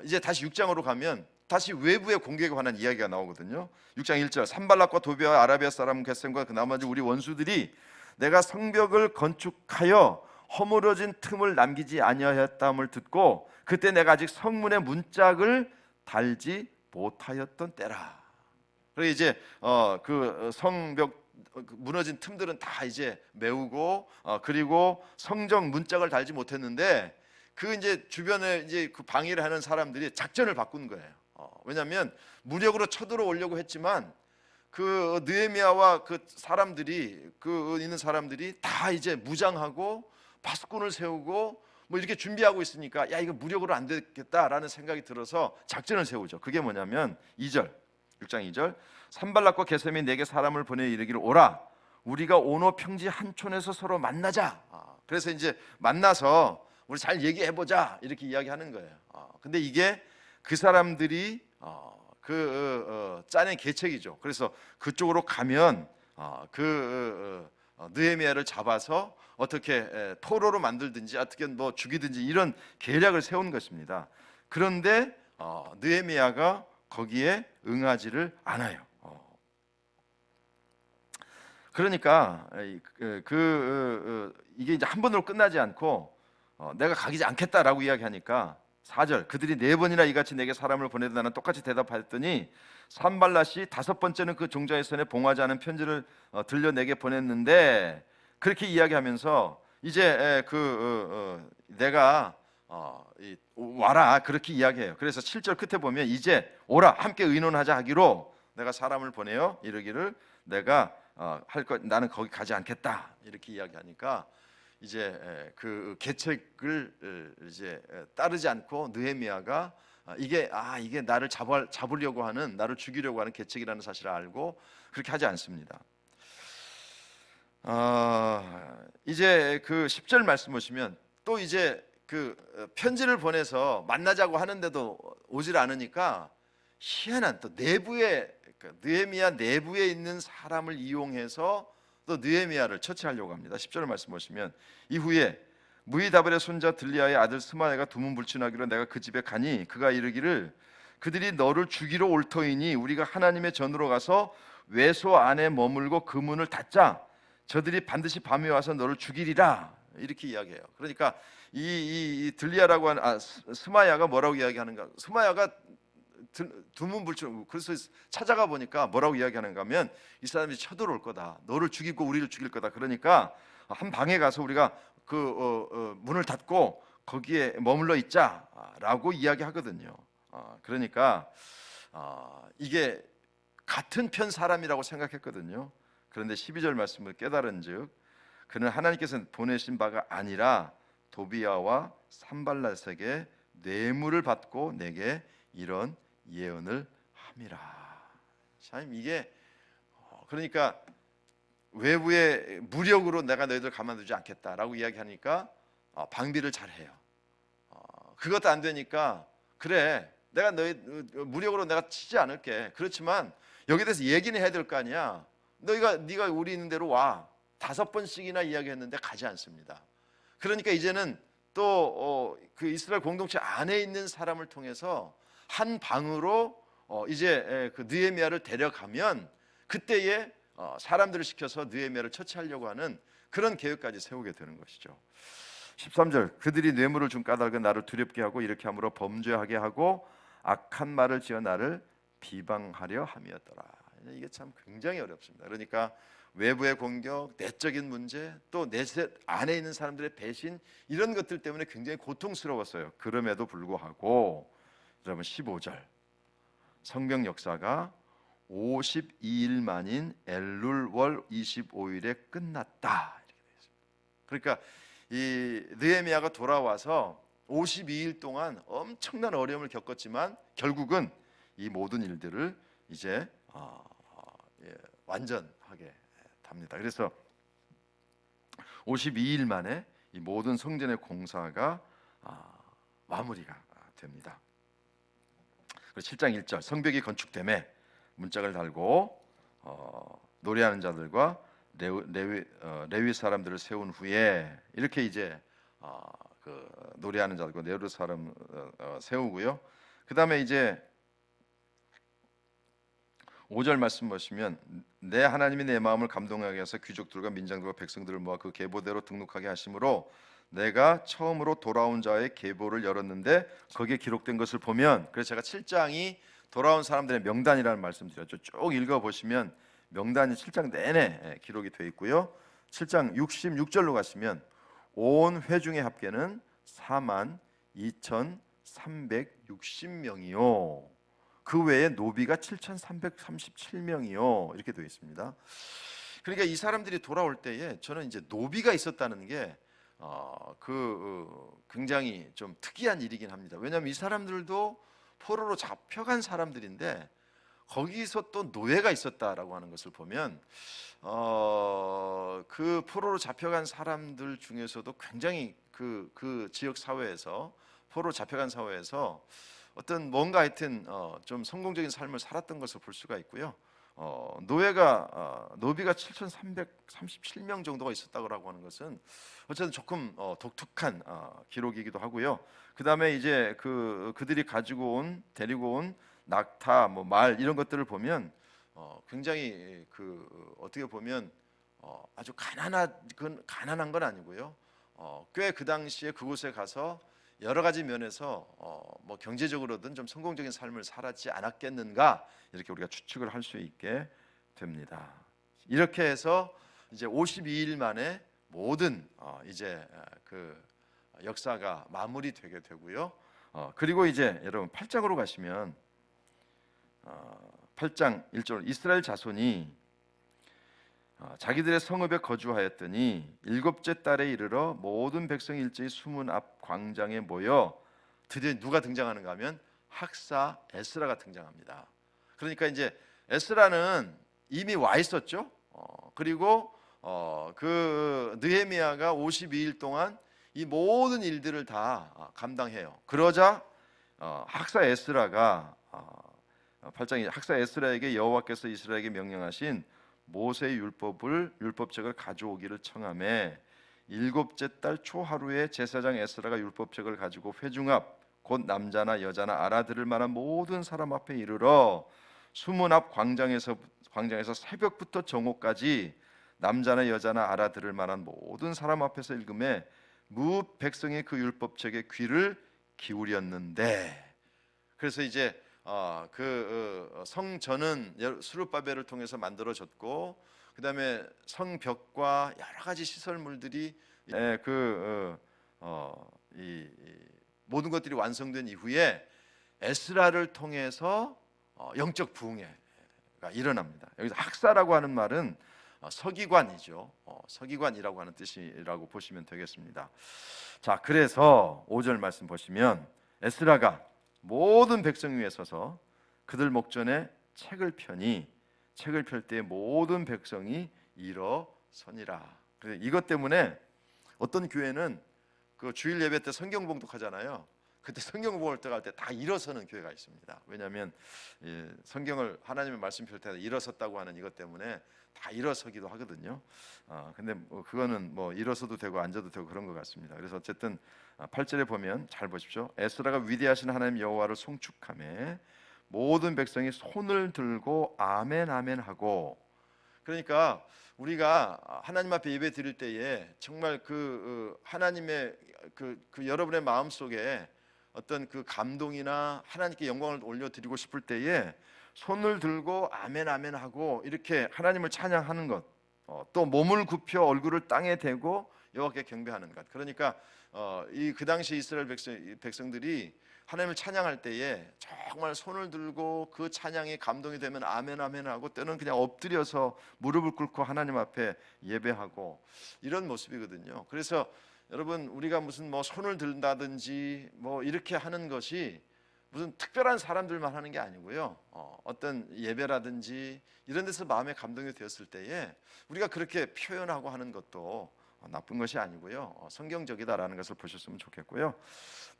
이제 다시 6장으로 가면 다시 외부의 공격에 관한 이야기가 나오거든요. 6장 1절 산발락과 도비아와 아라비아 사람 겟셈과 그 나머지 우리 원수들이 내가 성벽을 건축하여 허물어진 틈을 남기지 아니하였다함을 듣고 그때 내가 아직 성문의 문짝을 달지 못하였던 때라. 그리고 이제 그 성벽 무너진 틈들은 다 이제 메우고 그리고 성정 문짝을 달지 못했는데 그 이제 주변에 이제 그 방해를 하는 사람들이 작전을 바꾼 거예요. 왜냐하면 무력으로 쳐들어오려고 했지만 그 느헤미야와 그 사람들이 그 있는 사람들이 다 이제 무장하고 파수꾼을 세우고 뭐 이렇게 준비하고 있으니까 야 이거 무력으로 안 되겠다라는 생각이 들어서 작전을 세우죠. 그게 뭐냐면 2절 6장 2절 산발락과 게셈이 내게 사람을 보내 이르기를 오라 우리가 오노 평지 한촌에서 서로 만나자. 그래서 이제 만나서 우리 잘 얘기해보자 이렇게 이야기하는 거예요. 근데 이게 그 사람들이 짜낸 계책이죠. 그래서 그쪽으로 가면 느헤미야를 잡아서 어떻게 포로로 만들든지 어떻게 뭐 죽이든지 이런 계략을 세운 것입니다. 그런데 느헤미야가 거기에 응하지를 않아요. 그러니까 이게 이제 한 번으로 끝나지 않고 내가 가기지 않겠다라고 이야기하니까 4절 그들이 4번이나 이같이 내게 사람을 보내도 나는 똑같이 대답하였더니 산발랏이 5번째는 그 종자의 손에 봉하지 않은 편지를 들려 내게 보냈는데 그렇게 이야기하면서 이제 내가 와라 그렇게 이야기해요. 그래서 7절 끝에 보면 이제 오라 함께 의논하자 하기로 내가 사람을 보내어 이르기를 내가 나는 거기 가지 않겠다 이렇게 이야기하니까 이제 그 계책을 이제 따르지 않고 느헤미야가 이게 나를 잡으려고 하는, 나를 죽이려고 하는 계책이라는 사실을 알고 그렇게 하지 않습니다. 이제 그 10절 말씀 보시면 또 이제 그 편지를 보내서 만나자고 하는데도 오질 않으니까 희한한 또 내부에, 느헤미야 내부에 있는 사람을 이용해서 또 느헤미야를 처치하려고 합니다. 10절 말씀 보시면 이후에 무이다벨의 손자 들리아의 아들 스마야가 두문불친하기로 내가 그 집에 가니 그가 이르기를 그들이 너를 죽이러 올 터이니 우리가 하나님의 전으로 가서 외소 안에 머물고 그 문을 닫자. 저들이 반드시 밤에 와서 너를 죽이리라 이렇게 이야기해요. 그러니까 이 들리아라고 하는 스마야가 뭐라고 이야기하는가? 스마야가 두문불출, 그래서 찾아가 보니까 뭐라고 이야기하는가 하면 이 사람이 쳐들어올 거다, 너를 죽이고 우리를 죽일 거다. 그러니까 한 방에 가서 우리가 문을 닫고 거기에 머물러 있자라고 이야기하거든요. 그러니까 이게 같은 편 사람이라고 생각했거든요. 그런데 12절 말씀을 깨달은즉 그는 하나님께서 보내신 바가 아니라 도비야와 산발랏에게 뇌물을 받고 내게 이런 예언을 함이라. 참 이게 그러니까 외부의 무력으로 내가 너희들 가만두지 않겠다라고 이야기하니까 방비를 잘해요. 그것도 안 되니까 그래 내가 너희 무력으로 내가 치지 않을게. 그렇지만 여기에 대해서 얘기는 해야 될 거 아니야. 네가 우리 있는 대로 와. 5번씩이나 이야기했는데 가지 않습니다. 그러니까 이제는 또 그 이스라엘 공동체 안에 있는 사람을 통해서 한 방으로 이제 그 느헤미야를 데려가면 그때에 사람들을 시켜서 느헤미야를 처치하려고 하는 그런 계획까지 세우게 되는 것이죠. 13절 그들이 뇌물을 준 까닭은 나를 두렵게 하고 이렇게 함으로 범죄하게 하고 악한 말을 지어 나를 비방하려 함이었더라. 이게 참 굉장히 어렵습니다. 그러니까 외부의 공격, 내적인 문제, 또 내 안에 있는 사람들의 배신, 이런 것들 때문에 굉장히 고통스러웠어요. 그럼에도 불구하고 여러분 15절 성경 역사가 52일 만인 엘룰월 25일에 끝났다 이렇게 되어 있습니다. 그러니까 이 느헤미야가 돌아와서 52일 동안 엄청난 어려움을 겪었지만 결국은 이 모든 일들을 이제 완전하게 답니다. 그래서 52일 만에 이 모든 성전의 공사가 마무리가 됩니다. 7장 1절 성벽이 건축됨에 문짝을 달고 노래하는 자들과 레위 사람들을 세운 후에 이렇게 이제 그 노래하는 자들과 레위 사람 세우고요. 그 다음에 이제 5절 말씀 보시면 내 하나님이 내 마음을 감동하게 해서 귀족들과 민장들과 백성들을 모아 그 계보대로 등록하게 하심으로 내가 처음으로 돌아온 자의 계보를 열었는데 거기에 기록된 것을 보면, 그래서 제가 7장이 돌아온 사람들의 명단이라는 말씀드렸죠. 쭉 읽어보시면 명단이 7장 내내 기록이 되어 있고요. 7장 66절로 가시면 온 회중의 합계는 42,360명이요 그 외에 노비가 7,337명이요 이렇게 되어 있습니다. 그러니까 이 사람들이 돌아올 때에 저는 이제 노비가 있었다는 게 굉장히 좀 특이한 일이긴 합니다. 왜냐하면 이 사람들도 포로로 잡혀간 사람들인데 거기서 또 노예가 있었다라고 하는 것을 보면 그 포로로 잡혀간 사람들 중에서도 굉장히 그 지역 사회에서 포로로 잡혀간 사회에서 어떤 뭔가 하여튼 좀 성공적인 삶을 살았던 것을 볼 수가 있고요. 노비가 7,337명 정도가 있었다고 하는 것은 어쨌든 조금 독특한 기록이기도 하고요. 그 다음에 이제 그들이 데리고 온 낙타, 말 이런 것들을 보면 굉장히 어떻게 보면 아주 가난한 건 아니고요. 꽤 그 당시에 그곳에 가서 여러 가지 면에서 경제적으로든 좀 성공적인 삶을 살았지 않았겠는가 이렇게 우리가 추측을 할 수 있게 됩니다. 이렇게 해서 이제 52일 만에 모든 이제 그 역사가 마무리되게 되고요. 그리고 이제 여러분 8장으로 가시면 8장 1절 이스라엘 자손이 자기들의 성읍에 거주하였더니 일곱째 달에 이르러 모든 백성이 일제히 수문 앞 광장에 모여 드디어 누가 등장하는가 하면 학사 에스라가 등장합니다. 그러니까 이제 에스라는 이미 와 있었죠. 그리고 그 느헤미야가 52일 동안 이 모든 일들을 다 감당해요. 그러자 학사 에스라가 8장에 학사 에스라에게 여호와께서 이스라엘에게 명령하신 모세의 율법책을 가져오기를 청하매 일곱째 달 초하루에 제사장 에스라가 율법책을 가지고 회중 앞 곧 남자나 여자나 알아들을 만한 모든 사람 앞에 이르러 수문 앞 광장에서 새벽부터 정오까지 남자나 여자나 알아들을 만한 모든 사람 앞에서 읽음에 무 백성의 그 율법책에 귀를 기울였는데, 그래서 이제 그 성전은 스룹바벨을 통해서 만들어졌고, 그 다음에 성벽과 여러 가지 시설물들이 모든 것들이 완성된 이후에 에스라를 통해서 영적 부흥회가 일어납니다. 여기서 학사라고 하는 말은 서기관이죠. 서기관이라고 하는 뜻이라고 보시면 되겠습니다. 자, 그래서 5절 말씀 보시면 에스라가 모든 백성 위에 서서 그들 목전에 책을 펴니 책을 펼 때 모든 백성이 일어서니라. 그래서 이것 때문에 어떤 교회는 그 주일 예배 때 성경 봉독하잖아요. 그때 성경 봉독할 때 다 일어서는 교회가 있습니다. 왜냐하면 성경을 하나님의 말씀 펼 때 일어섰다고 하는 이것 때문에 다 일어서기도 하거든요. 근데 그거는 일어서도 되고 앉아도 되고 그런 것 같습니다. 그래서 어쨌든 8절에 보면 잘 보십시오. 에스라가 위대하신 하나님 여호와를 송축하며 모든 백성이 손을 들고 아멘 아멘 하고, 그러니까 우리가 하나님 앞에 예배 드릴 때에 정말 그 하나님의 그 여러분의 마음 속에 어떤 그 감동이나 하나님께 영광을 올려드리고 싶을 때에 손을 들고 아멘 아멘 하고 이렇게 하나님을 찬양하는 것, 또 몸을 굽혀 얼굴을 땅에 대고 여호와께 경배하는 것. 그러니까 그 당시 이스라엘 백성들이 하나님을 찬양할 때에 정말 손을 들고 그 찬양이 감동이 되면 아멘 아멘 하고, 때는 그냥 엎드려서 무릎을 꿇고 하나님 앞에 예배하고 이런 모습이거든요. 그래서 여러분, 우리가 무슨 손을 든다든지 이렇게 하는 것이 무슨 특별한 사람들만 하는 게 아니고요. 어떤 예배라든지 이런 데서 마음에 감동이 되었을 때에 우리가 그렇게 표현하고 하는 것도 나쁜 것이 아니고요. 성경적이다라는 것을 보셨으면 좋겠고요.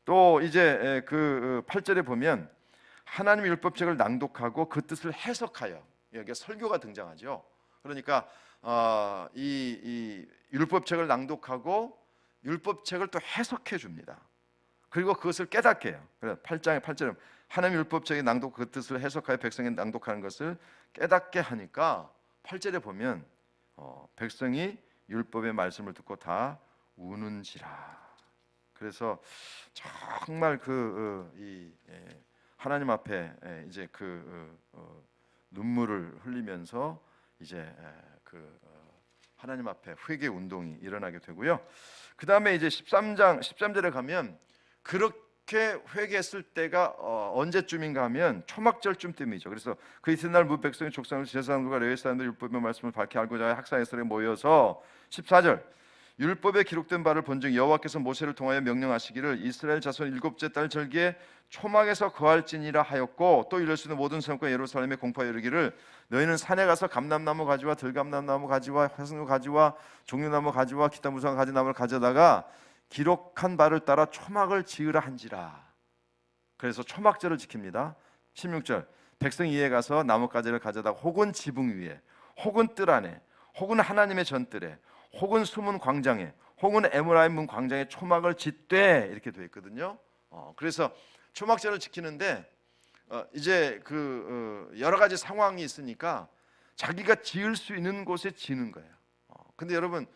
또 이제 그 8절에 보면 하나님의 율법책을 낭독하고 그 뜻을 해석하여, 여기 설교가 등장하죠. 그러니까 이 율법책을 낭독하고 율법책을 또 해석해 줍니다. 그리고 그것을 깨닫게 해요. 그래서 8절에 하나님의 율법책의 낭독 그 뜻을 해석하여 백성이 낭독하는 것을 깨닫게 하니까 8절에 보면 백성이 율법의 말씀을 듣고 다 우는지라. 그래서 정말 하나님 앞에 이제 눈물을 흘리면서 이제 하나님 앞에 회개 운동이 일어나게 되고요. 그 다음에 이제 13절에 가면 그렇게 회개했을 때가 언제쯤인가 하면 초막절쯤쯤이죠. 그래서 그 이튿날 무 백성의 족상을 제사장들과 레위 사람들이 율법의 말씀을 밝히 알고자 하여 학사 에스라에 모여서 14절 율법에 기록된 바를 본즉 여호와께서 모세를 통하여 명령하시기를 이스라엘 자손 일곱째 달 절기에 초막에서 거할지니라 하였고, 또 이르시되 모든 성과 예루살렘에 공포하여 이르기를 너희는 산에 가서 감람나무 가지와 들감람나무 가지와 화승나무 가지와 종려나무 가지와 기타 무성한 가지 나무를 가져다가 기록한 바를 따라 초막을 지으라 한지라. 그래서 초막절을 지킵니다. 16절 백성이 이에 가서 나뭇가지를 가져다가 혹은 지붕 위에 혹은 뜰 안에 혹은 하나님의 전뜰에 혹은 수문 광장에 혹은 에므라임 문 광장에 초막을 짓되, 이렇게 되어 있거든요. 그래서 초막절을 지키는데 이제 여러 가지 상황이 있으니까 자기가 지을 수 있는 곳에 지는 거예요. 근데 여러분,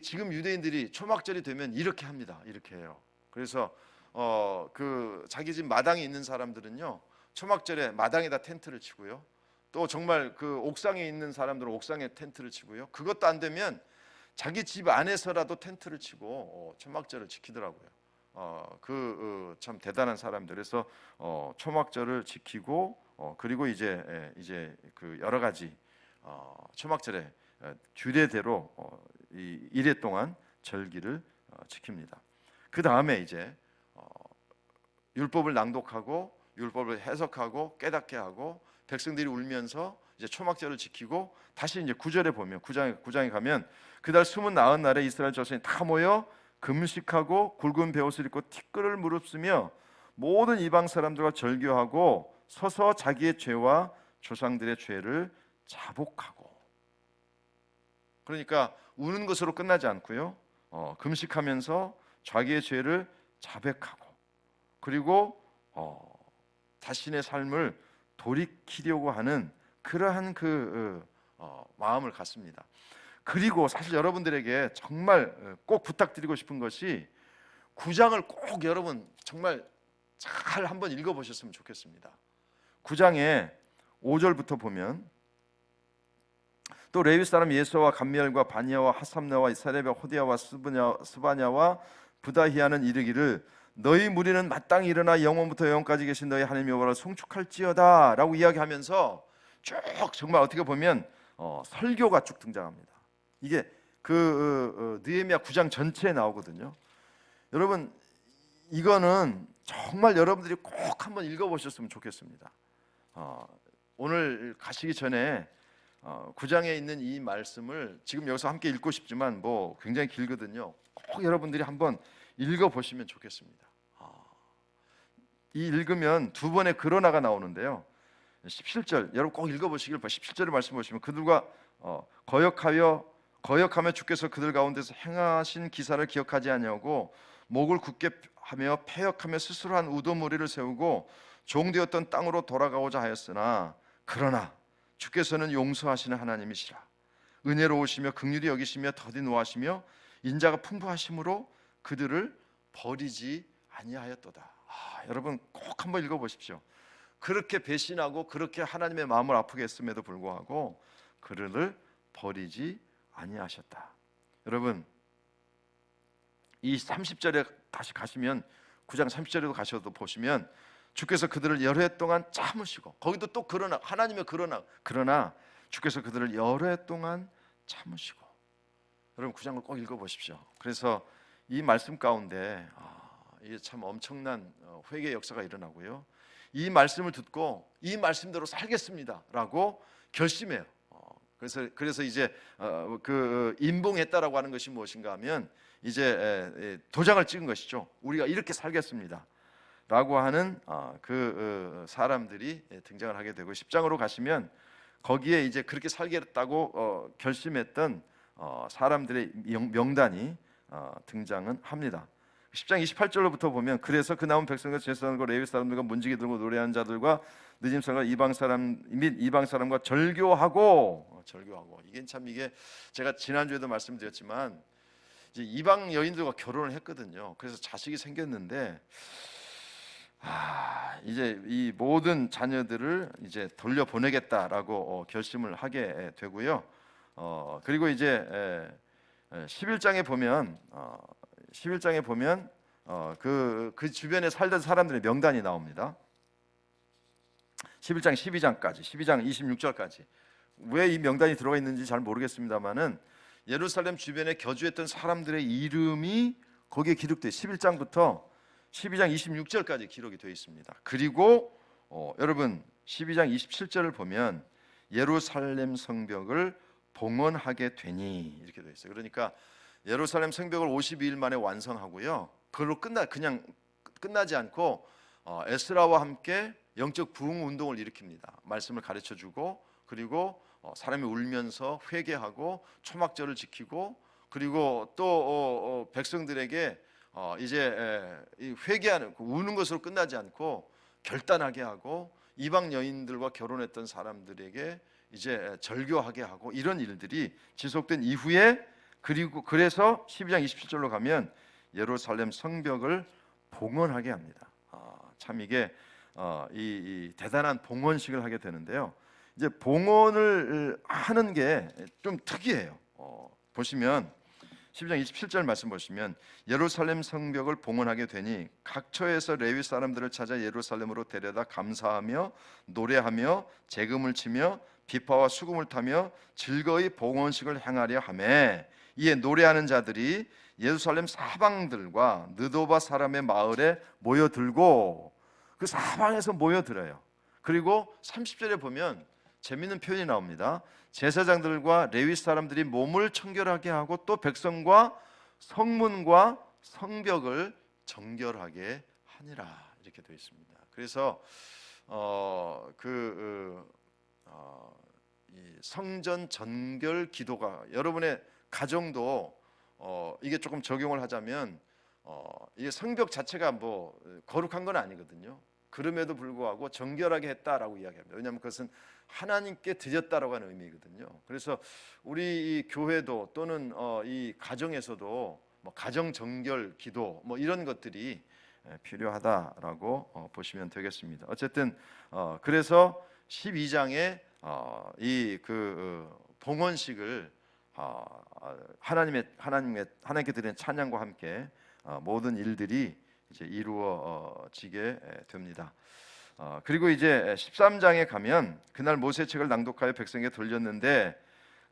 지금 유대인들이 초막절이 되면 이렇게 합니다. 이렇게 해요. 그래서 자기 집 마당에 있는 사람들은요, 초막절에 마당에다 텐트를 치고요. 또 정말 그 옥상에 있는 사람들은 옥상에 텐트를 치고요. 그것도 안 되면 자기 집 안에서라도 텐트를 치고 초막절을 지키더라고요. 참 대단한 사람들. 그래서 초막절을 지키고 그리고 이제 그 여러 가지 초막절에 규례대로 이 이래 동안 절기를 지킵니다. 그 다음에 이제 율법을 낭독하고 율법을 해석하고 깨닫게 하고 백성들이 울면서 이제 초막절을 지키고 다시 이제 9절에 보면 9장에 가면 그달 숨은 나은 날에 이스라엘 자손이 다 모여 금식하고 굵은 베옷을 입고 티끌을 무릅쓰며 모든 이방 사람들과 절교하고 서서 자기의 죄와 조상들의 죄를 자복하고. 그러니까 우는 것으로 끝나지 않고요, 금식하면서 자기의 죄를 자백하고 그리고 자신의 삶을 돌이키려고 하는 그러한 마음을 갖습니다. 그리고 사실 여러분들에게 정말 꼭 부탁드리고 싶은 것이 9장을 꼭 여러분 정말 잘 한번 읽어보셨으면 좋겠습니다. 9장에 5절부터 보면 또 레위 사람 예수와 감미엘과 바니야와 하삼나와 사렙과 호디야와 스바냐와 부다히야는 이르기를 너희 무리는 마땅히 일어나 영원부터 영원까지 계신 너희 하나님 여호와를 송축할지어다 라고 이야기하면서 쭉 정말 어떻게 보면 설교가 쭉 등장합니다. 이게 느헤미야 9장 전체에 나오거든요. 여러분 이거는 정말 여러분들이 꼭 한번 읽어보셨으면 좋겠습니다. 오늘 가시기 전에 9장에 있는 이 말씀을 지금 여기서 함께 읽고 싶지만 뭐 굉장히 길거든요. 꼭 여러분들이 한번 읽어보시면 좋겠습니다. 이 읽으면 두 번의 그러나가 나오는데요. 17절 여러분 꼭 읽어보시길 바랍니다. 17절을 말씀 보시면 그들과 거역하며 주께서 그들 가운데서 행하신 기사를 기억하지 아니하고 목을 굳게 하며 패역하며 스스로 한 우두머리를 세우고 종되었던 땅으로 돌아가고자 하였으나 그러나 주께서는 용서하시는 하나님이시라. 은혜로우시며 긍휼히 여기시며 더디 노하시며 인자가 풍부하심으로 그들을 버리지 아니하였도다. 여러분 꼭 한번 읽어보십시오. 그렇게 배신하고 그렇게 하나님의 마음을 아프게 했음에도 불구하고 그들을 버리지 아니하셨다. 여러분 이 30절에 다시 가시면 9장 30절에도 가셔도 보시면 주께서 그들을 여러 해 동안 참으시고 거기도 또 그러나 하나님의 그러나 주께서 그들을 여러 해 동안 참으시고. 여러분 9장을 꼭 읽어보십시오. 그래서 이 말씀 가운데 이게 참 엄청난 회개의 역사가 일어나고요, 이 말씀을 듣고 이 말씀대로 살겠습니다라고 결심해요. 그래서 이제 임봉했다라고 하는 것이 무엇인가 하면 이제 도장을 찍은 것이죠. 우리가 이렇게 살겠습니다 라고 하는 사람들이 등장을 하게 되고 10장으로 가시면 거기에 이제 그렇게 살겠다고 결심했던 사람들의 명단이 등장은 합니다. 10장 28절로부터 보면 그래서 그 남은 백성과 제사장과 레위 사람들과 문지기 들고 노래하는 자들과 늦임살과 이방 사람 및 이방 사람과 절교하고 이게 제가 지난주에도 말씀드렸지만 이제 이방 여인들과 결혼을 했거든요. 그래서 자식이 생겼는데 이제 이 모든 자녀들을 이제 돌려보내겠다라고 결심을 하게 되고요. 그리고 이제 11장에 보면 그 주변에 살던 사람들의 명단이 나옵니다. 11장 12장까지 12장 26절까지 왜 이 명단이 들어가 있는지 잘 모르겠습니다만은 예루살렘 주변에 거주했던 사람들의 이름이 거기에 기록돼 11장부터 12장 26절까지 기록이 되어 있습니다. 그리고 여러분 12장 27절을 보면 예루살렘 성벽을 봉헌하게 되니 이렇게 되어 있어요. 그러니까 예루살렘 성벽을 52일 만에 완성하고요, 그걸로 그냥 끝나지 않고 에스라와 함께 영적 부흥 운동을 일으킵니다. 말씀을 가르쳐주고 그리고 사람이 울면서 회개하고 초막절을 지키고 그리고 또 백성들에게 이제 회개하는 우는 것으로 끝나지 않고 결단하게 하고 이방 여인들과 결혼했던 사람들에게 이제 절교하게 하고 이런 일들이 지속된 이후에 그래서 12장 27절로 가면 예루살렘 성벽을 봉헌하게 합니다. 참 이게 이 대단한 봉헌식을 하게 되는데요. 이제 봉헌을 하는 게 좀 특이해요. 보시면 12장 27절 말씀 보시면 예루살렘 성벽을 봉헌하게 되니 각 처에서 레위 사람들을 찾아 예루살렘으로 데려다 감사하며 노래하며 재금을 치며 비파와 수금을 타며 즐거이 봉헌식을 행하려 하매 이에 노래하는 자들이 예루살렘 사방들과 느도바 사람의 마을에 모여들고 그 사방에서 모여들어요. 그리고 30절에 보면 재미있는 표현이 나옵니다. 제사장들과 레위 사람들이 몸을 청결하게 하고 또 백성과 성문과 성벽을 정결하게 하니라 이렇게 되어 있습니다. 그래서 이 성전 정결 기도가 여러분의 가정도 이게 조금 적용을 하자면 이게 성벽 자체가 뭐 거룩한 건 아니거든요. 그럼에도 불구하고 정결하게 했다라고 이야기합니다. 왜냐하면 그것은 하나님께 드렸다라고 하는 의미거든요. 그래서 우리 이 교회도 또는 이 가정에서도 뭐 가정 정결 기도 뭐 이런 것들이 필요하다라고 보시면 되겠습니다. 어쨌든 그래서 12장에 이 봉헌식을 하나님께 드리는 찬양과 함께 모든 일들이 이제 이루어지게 됩니다. 그리고 이제 13장에 가면 그날 모세책을 낭독하여 백성에게 돌렸는데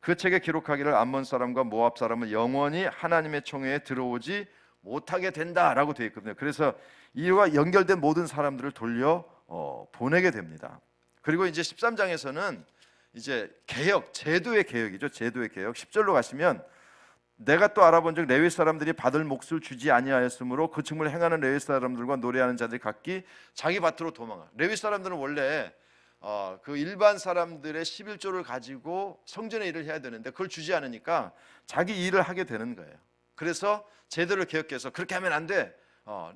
그 책에 기록하기를 암몬 사람과 모압 사람은 영원히 하나님의 총회에 들어오지 못하게 된다라고 되어 있거든요. 그래서 이와 연결된 모든 사람들을 돌려 보내게 됩니다. 그리고 이제 13장에서는 이제 개혁, 제도의 개혁이죠. 제도의 개혁. 10절로 가시면 내가 또 알아본즉 레위 사람들이 받을 몫을 주지 아니하였으므로 그 직무를 행하는 레위 사람들과 노래하는 자들이 각기 자기 밭으로 도망가. 레위 사람들은 원래 그 일반 사람들의 11조를 가지고 성전의 일을 해야 되는데 그걸 주지 않으니까 자기 일을 하게 되는 거예요. 그래서 제도를 개혁해서 그렇게 하면 안 돼.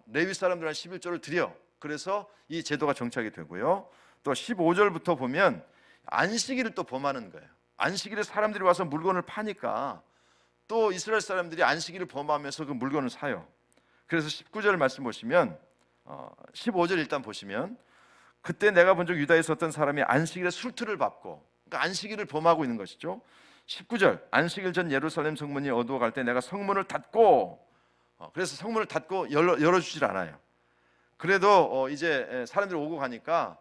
레위 사람들한 11조를 드려. 그래서 이 제도가 정착이 되고요. 또 15절부터 보면 안식일을 또 범하는 거예요. 안식일에 사람들이 와서 물건을 파니까 또 이스라엘 사람들이 안식일을 범하면서 그 물건을 사요. 그래서 19절 말씀 보시면 15절 일단 보시면 그때 내가 본 적 유다에서 어떤 사람이 안식일에 술틀을 밟고 그러니까 안식일을 범하고 있는 것이죠. 19절 안식일 전 예루살렘 성문이 어두워갈 때 내가 성문을 닫고 그래서 성문을 닫고 열어주질 않아요. 그래도 이제 사람들이 오고 가니까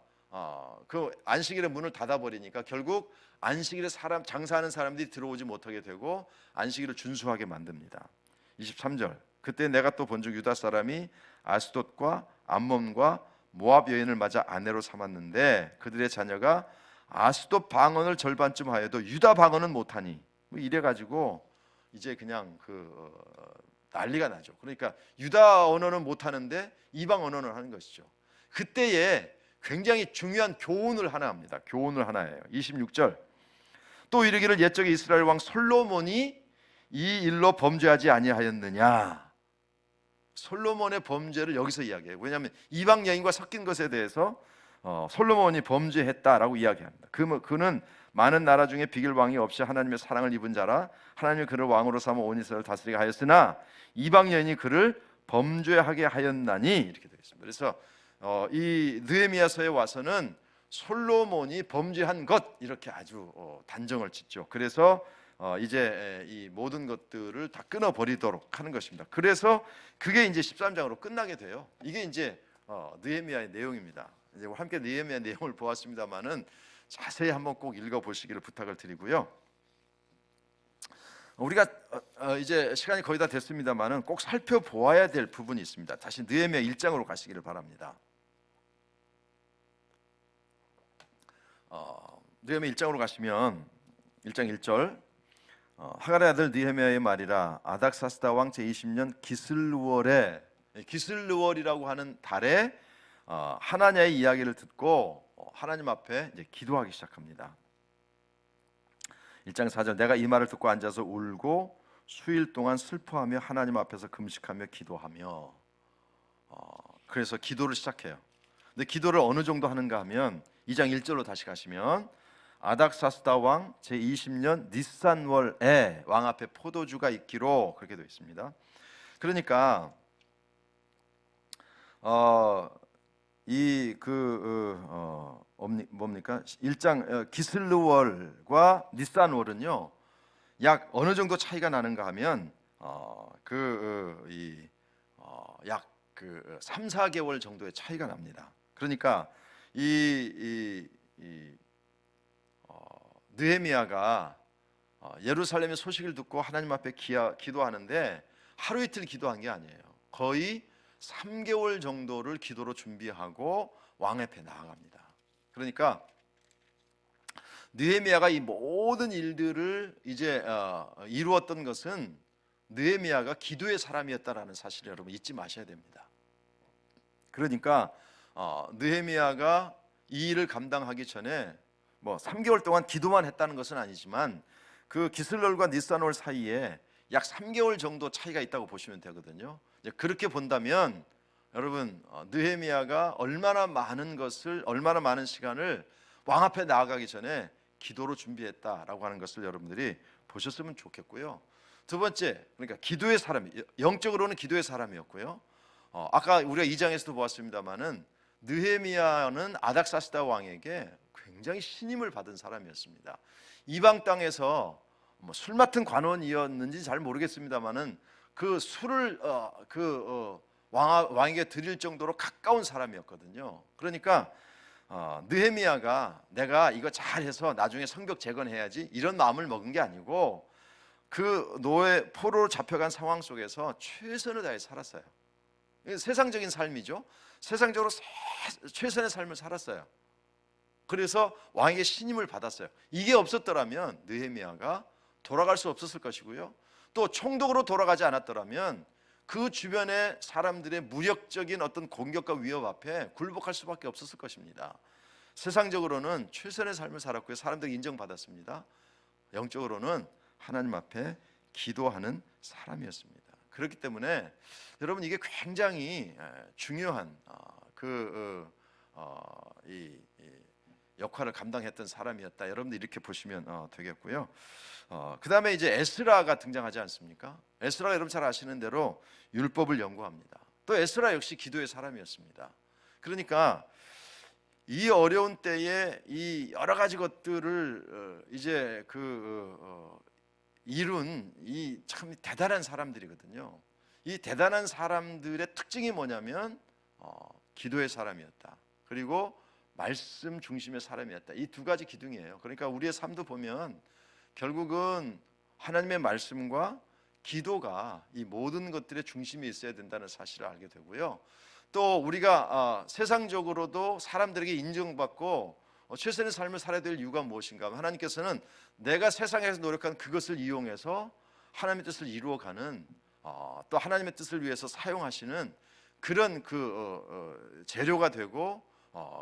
그 안식일에 문을 닫아버리니까 결국 안식일에 장사하는 사람들이 들어오지 못하게 되고 안식일을 준수하게 만듭니다. 23절 그때 내가 또 본즉 유다 사람이 아스돗과 암몬과 모압 여인을 맞아 아내로 삼았는데 그들의 자녀가 아스돗 방언을 절반쯤 하여도 유다 방언은 못하니 뭐 이래가지고 이제 그냥 난리가 나죠. 그러니까 유다 언어는 못하는데 이방 언어는 하는 것이죠. 그때에 굉장히 중요한 교훈을 하나 합니다. 교훈을 하나 해요. 26절 또 이르기를 옛적에 이스라엘 왕 솔로몬이 이 일로 범죄하지 아니하였느냐. 솔로몬의 범죄를 여기서 이야기해요. 왜냐하면 이방 여인과 섞인 것에 대해서 솔로몬이 범죄했다라고 이야기합니다. 그는 많은 나라 중에 비길 왕이 없이 하나님의 사랑을 입은 자라 하나님이 그를 왕으로 삼아 온 이스라엘을 다스리게 하였으나 이방 여인이 그를 범죄하게 하였나니 이렇게 되어 있습니다. 그래서 이 느헤미야서에 와서는 솔로몬이 범죄한 것 이렇게 아주 단정을 짓죠. 그래서 이제 이 모든 것들을 다 끊어버리도록 하는 것입니다. 그래서 그게 이제 13장으로 끝나게 돼요. 이게 이제 느헤미야의 내용입니다. 이제 함께 느헤미야 내용을 보았습니다만은 자세히 한번 꼭 읽어보시기를 부탁을 드리고요. 우리가 이제 시간이 거의 다 됐습니다만은 꼭 살펴보아야 될 부분이 있습니다. 다시 느헤미야 1장으로 가시기를 바랍니다. 느헤미야 1장으로 가시면 1장 1절 하갈의 아들 느헤미야의 말이라 아닥사스다 왕 제20년 기슬루월에 기슬루월이라고 하는 달에 하나냐의 이야기를 듣고 하나님 앞에 이제 기도하기 시작합니다. 1장 4절 내가 이 말을 듣고 앉아서 울고 수일 동안 슬퍼하며 하나님 앞에서 금식하며 기도하며 그래서 기도를 시작해요. 근데 기도를 어느 정도 하는가 하면 2장 1절로 다시 가시면 아닥사스다 왕 제20년 니산월에 왕 앞에 포도주가 있기로 그렇게 되어 있습니다. 그러니까 뭡니까? 1장 기슬루월과 니산월은요 약 어느 정도 차이가 나는가 하면 약 3, 4개월 정도의 차이가 납니다. 그러니까 느헤미야가 예루살렘의 소식을 듣고 하나님 앞에 기도하는데 하루 이틀 기도한 게 아니에요. 거의 3개월 정도를 기도로 준비하고 왕 앞에 나아갑니다. 그러니까 느헤미야가 이 모든 일들을 이제 이루었던 것은 느헤미야가 기도의 사람이었다라는 사실을 여러분 잊지 마셔야 됩니다. 그러니까 느헤미야가 이 일을 감당하기 전에 뭐 3개월 동안 기도만 했다는 것은 아니지만 그 기슬롤과 니스안월 사이에 약 3개월 정도 차이가 있다고 보시면 되거든요. 이제 그렇게 본다면 여러분 느헤미야가 얼마나 많은 시간을 왕 앞에 나아가기 전에 기도로 준비했다라고 하는 것을 여러분들이 보셨으면 좋겠고요. 두 번째, 그러니까 기도의 사람이, 영적으로는 기도의 사람이었고요. 아까 우리가 2장에서도 보았습니다마는 느헤미야는 아닥사스다 왕에게 굉장히 신임을 받은 사람이었습니다. 이방 땅에서 술 맡은 관원이었는지 잘 모르겠습니다마는 그 술을 왕에게 드릴 정도로 가까운 사람이었거든요. 그러니까 느헤미야가 내가 이거 잘해서 나중에 성벽 재건해야지 이런 마음을 먹은 게 아니고 그 포로로 잡혀간 상황 속에서 최선을 다해 살았어요. 세상적인 삶이죠. 세상적으로 최선의 삶을 살았어요. 그래서 왕에게 신임을 받았어요. 이게 없었더라면 느헤미야가 돌아갈 수 없었을 것이고요. 또 총독으로 돌아가지 않았더라면 그 주변의 사람들의 무력적인 어떤 공격과 위협 앞에 굴복할 수밖에 없었을 것입니다. 세상적으로는 최선의 삶을 살았고요. 사람들이 인정받았습니다. 영적으로는 하나님 앞에 기도하는 사람이었습니다. 그렇기 때문에 여러분 이게 굉장히 중요한 이 역할을 감당했던 사람이었다. 여러분들 이렇게 보시면 되겠고요. 그 다음에 이제 에스라가 등장하지 않습니까? 에스라가 여러분 잘 아시는 대로 율법을 연구합니다. 또 에스라 역시 기도의 사람이었습니다. 그러니까 이 어려운 때에 이 여러 가지 것들을 이제 이룬 이 참 대단한 사람들이거든요. 이 대단한 사람들의 특징이 뭐냐면 기도의 사람이었다. 그리고 말씀 중심의 사람이었다. 이 두 가지 기둥이에요. 그러니까 우리의 삶도 보면 결국은 하나님의 말씀과 기도가 이 모든 것들의 중심에 있어야 된다는 사실을 알게 되고요. 또 우리가 세상적으로도 사람들에게 인정받고 최선의 삶을 살아야 될 이유가 무엇인가 하면 하나님께서는 내가 세상에서 노력한 그것을 이용해서 하나님의 뜻을 이루어가는 또 하나님의 뜻을 위해서 사용하시는 그런 재료가 되고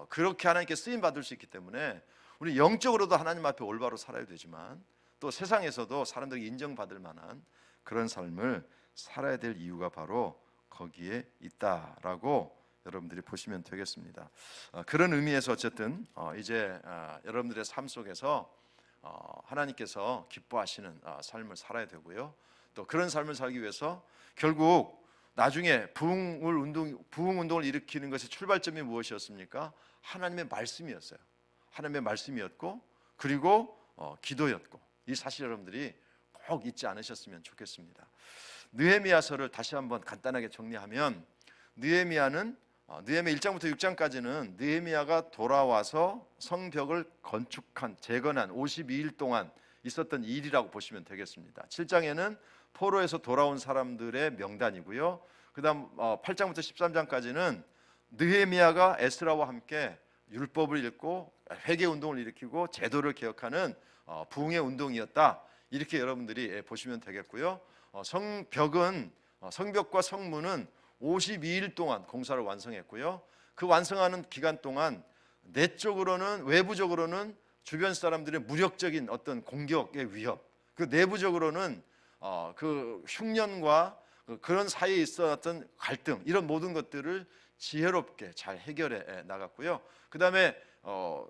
그렇게 하나님께 쓰임 받을 수 있기 때문에 우리 영적으로도 하나님 앞에 올바로 살아야 되지만 또 세상에서도 사람들이 인정받을 만한 그런 삶을 살아야 될 이유가 바로 거기에 있다라고 여러분들이 보시면 되겠습니다. 그런 의미에서 어쨌든 이제 여러분들의 삶 속에서 하나님께서 기뻐하시는 삶을 살아야 되고요. 또 그런 삶을 살기 위해서 결국 나중에 부흥 운동을 일으키는 것의 출발점이 무엇이었습니까? 하나님의 말씀이었어요. 하나님의 말씀이었고 그리고 기도였고 이 사실 여러분들이 꼭 잊지 않으셨으면 좋겠습니다. 느헤미야서를 다시 한번 간단하게 정리하면 느헤미야 1장부터 6장까지는 느헤미야가 돌아와서 성벽을 재건한 52일 동안 있었던 일이라고 보시면 되겠습니다. 7장에는 포로에서 돌아온 사람들의 명단이고요. 그 다음 8장부터 13장까지는 느헤미야가 에스라와 함께 율법을 읽고 회개운동을 일으키고 제도를 개혁하는 부흥의 운동이었다. 이렇게 여러분들이 보시면 되겠고요. 성벽과 성문은 52일 동안 공사를 완성했고요. 그 완성하는 기간 동안 외부적으로는 주변 사람들의 무력적인 어떤 공격의 위협, 그 내부적으로는 그 흉년과 그런 사이에 있었던 갈등, 이런 모든 것들을 지혜롭게 잘 해결해 나갔고요. 그 다음에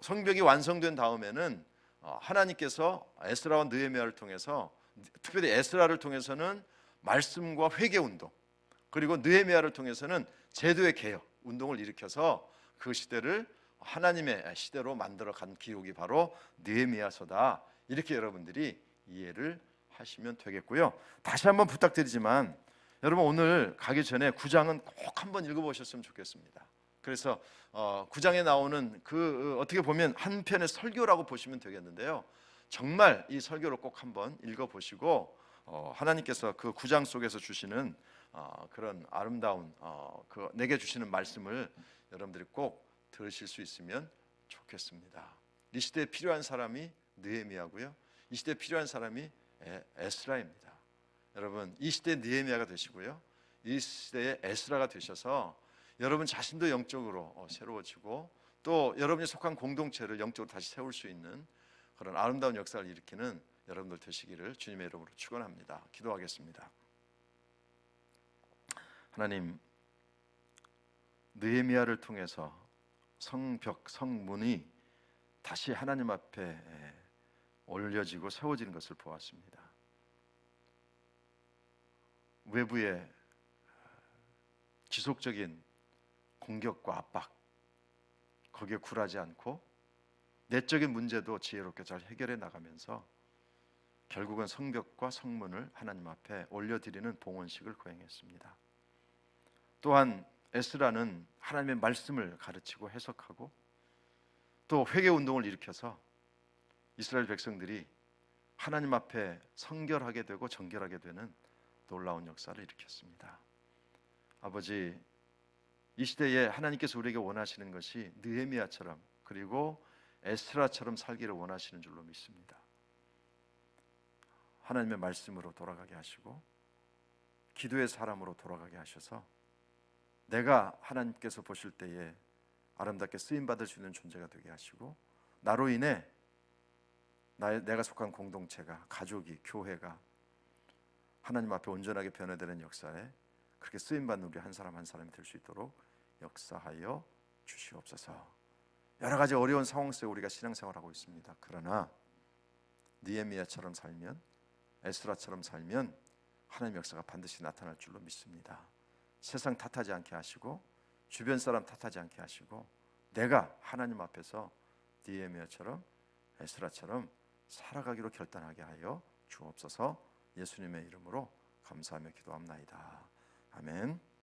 성벽이 완성된 다음에는 하나님께서 에스라와 느헤미야를 통해서, 특별히 에스라를 통해서는 말씀과 회개운동, 그리고 느헤미야를 통해서는 제도의 개혁 운동을 일으켜서 그 시대를 하나님의 시대로 만들어간 기록이 바로 느헤미야서다. 이렇게 여러분들이 이해를 하시면 되겠고요. 다시 한번 부탁드리지만 여러분 오늘 가기 전에 9장은 꼭 한번 읽어보셨으면 좋겠습니다. 그래서 9장에 나오는 어떻게 보면 한 편의 설교라고 보시면 되겠는데요. 정말 이 설교를 꼭 한번 읽어보시고 하나님께서 그 9장 속에서 주시는 그런 아름다운 그 내게 주시는 말씀을 여러분들이 꼭 들으실 수 있으면 좋겠습니다. 이 시대에 필요한 사람이 느헤미야고요, 이 시대에 필요한 사람이 에스라입니다. 여러분, 이 시대의 느헤미야가 되시고요, 이 시대의 에스라가 되셔서 여러분 자신도 영적으로 새로워지고 또 여러분이 속한 공동체를 영적으로 다시 세울 수 있는 그런 아름다운 역사를 일으키는 여러분들 되시기를 주님의 이름으로 축원합니다. 기도하겠습니다. 하나님, 느헤미야를 통해서 성벽, 성문이 다시 하나님 앞에 올려지고 세워지는 것을 보았습니다. 외부의 지속적인 공격과 압박, 거기에 굴하지 않고 내적인 문제도 지혜롭게 잘 해결해 나가면서 결국은 성벽과 성문을 하나님 앞에 올려드리는 봉헌식을 거행했습니다. 또한 에스라는 하나님의 말씀을 가르치고 해석하고 또 회개운동을 일으켜서 이스라엘 백성들이 하나님 앞에 성결하게 되고 정결하게 되는 놀라운 역사를 일으켰습니다. 아버지, 이 시대에 하나님께서 우리에게 원하시는 것이 느헤미야처럼 그리고 에스라처럼 살기를 원하시는 줄로 믿습니다. 하나님의 말씀으로 돌아가게 하시고 기도의 사람으로 돌아가게 하셔서 내가 하나님께서 보실 때에 아름답게 쓰임받을 수 있는 존재가 되게 하시고 나로 인해 내가 속한 공동체가, 가족이, 교회가 하나님 앞에 온전하게 변화되는 역사에 그렇게 쓰임받는 우리 한 사람 한 사람이 될 수 있도록 역사하여 주시옵소서. 여러 가지 어려운 상황 속에 우리가 신앙생활하고 있습니다. 그러나 느헤미야처럼 살면, 에스라처럼 살면 하나님의 역사가 반드시 나타날 줄로 믿습니다. 세상 탓하지 않게 하시고 주변 사람 탓하지 않게 하시고 내가 하나님 앞에서 느헤미야처럼 에스라처럼 살아가기로 결단하게 하여 주옵소서. 예수님의 이름으로 감사하며 기도합나이다. 아멘.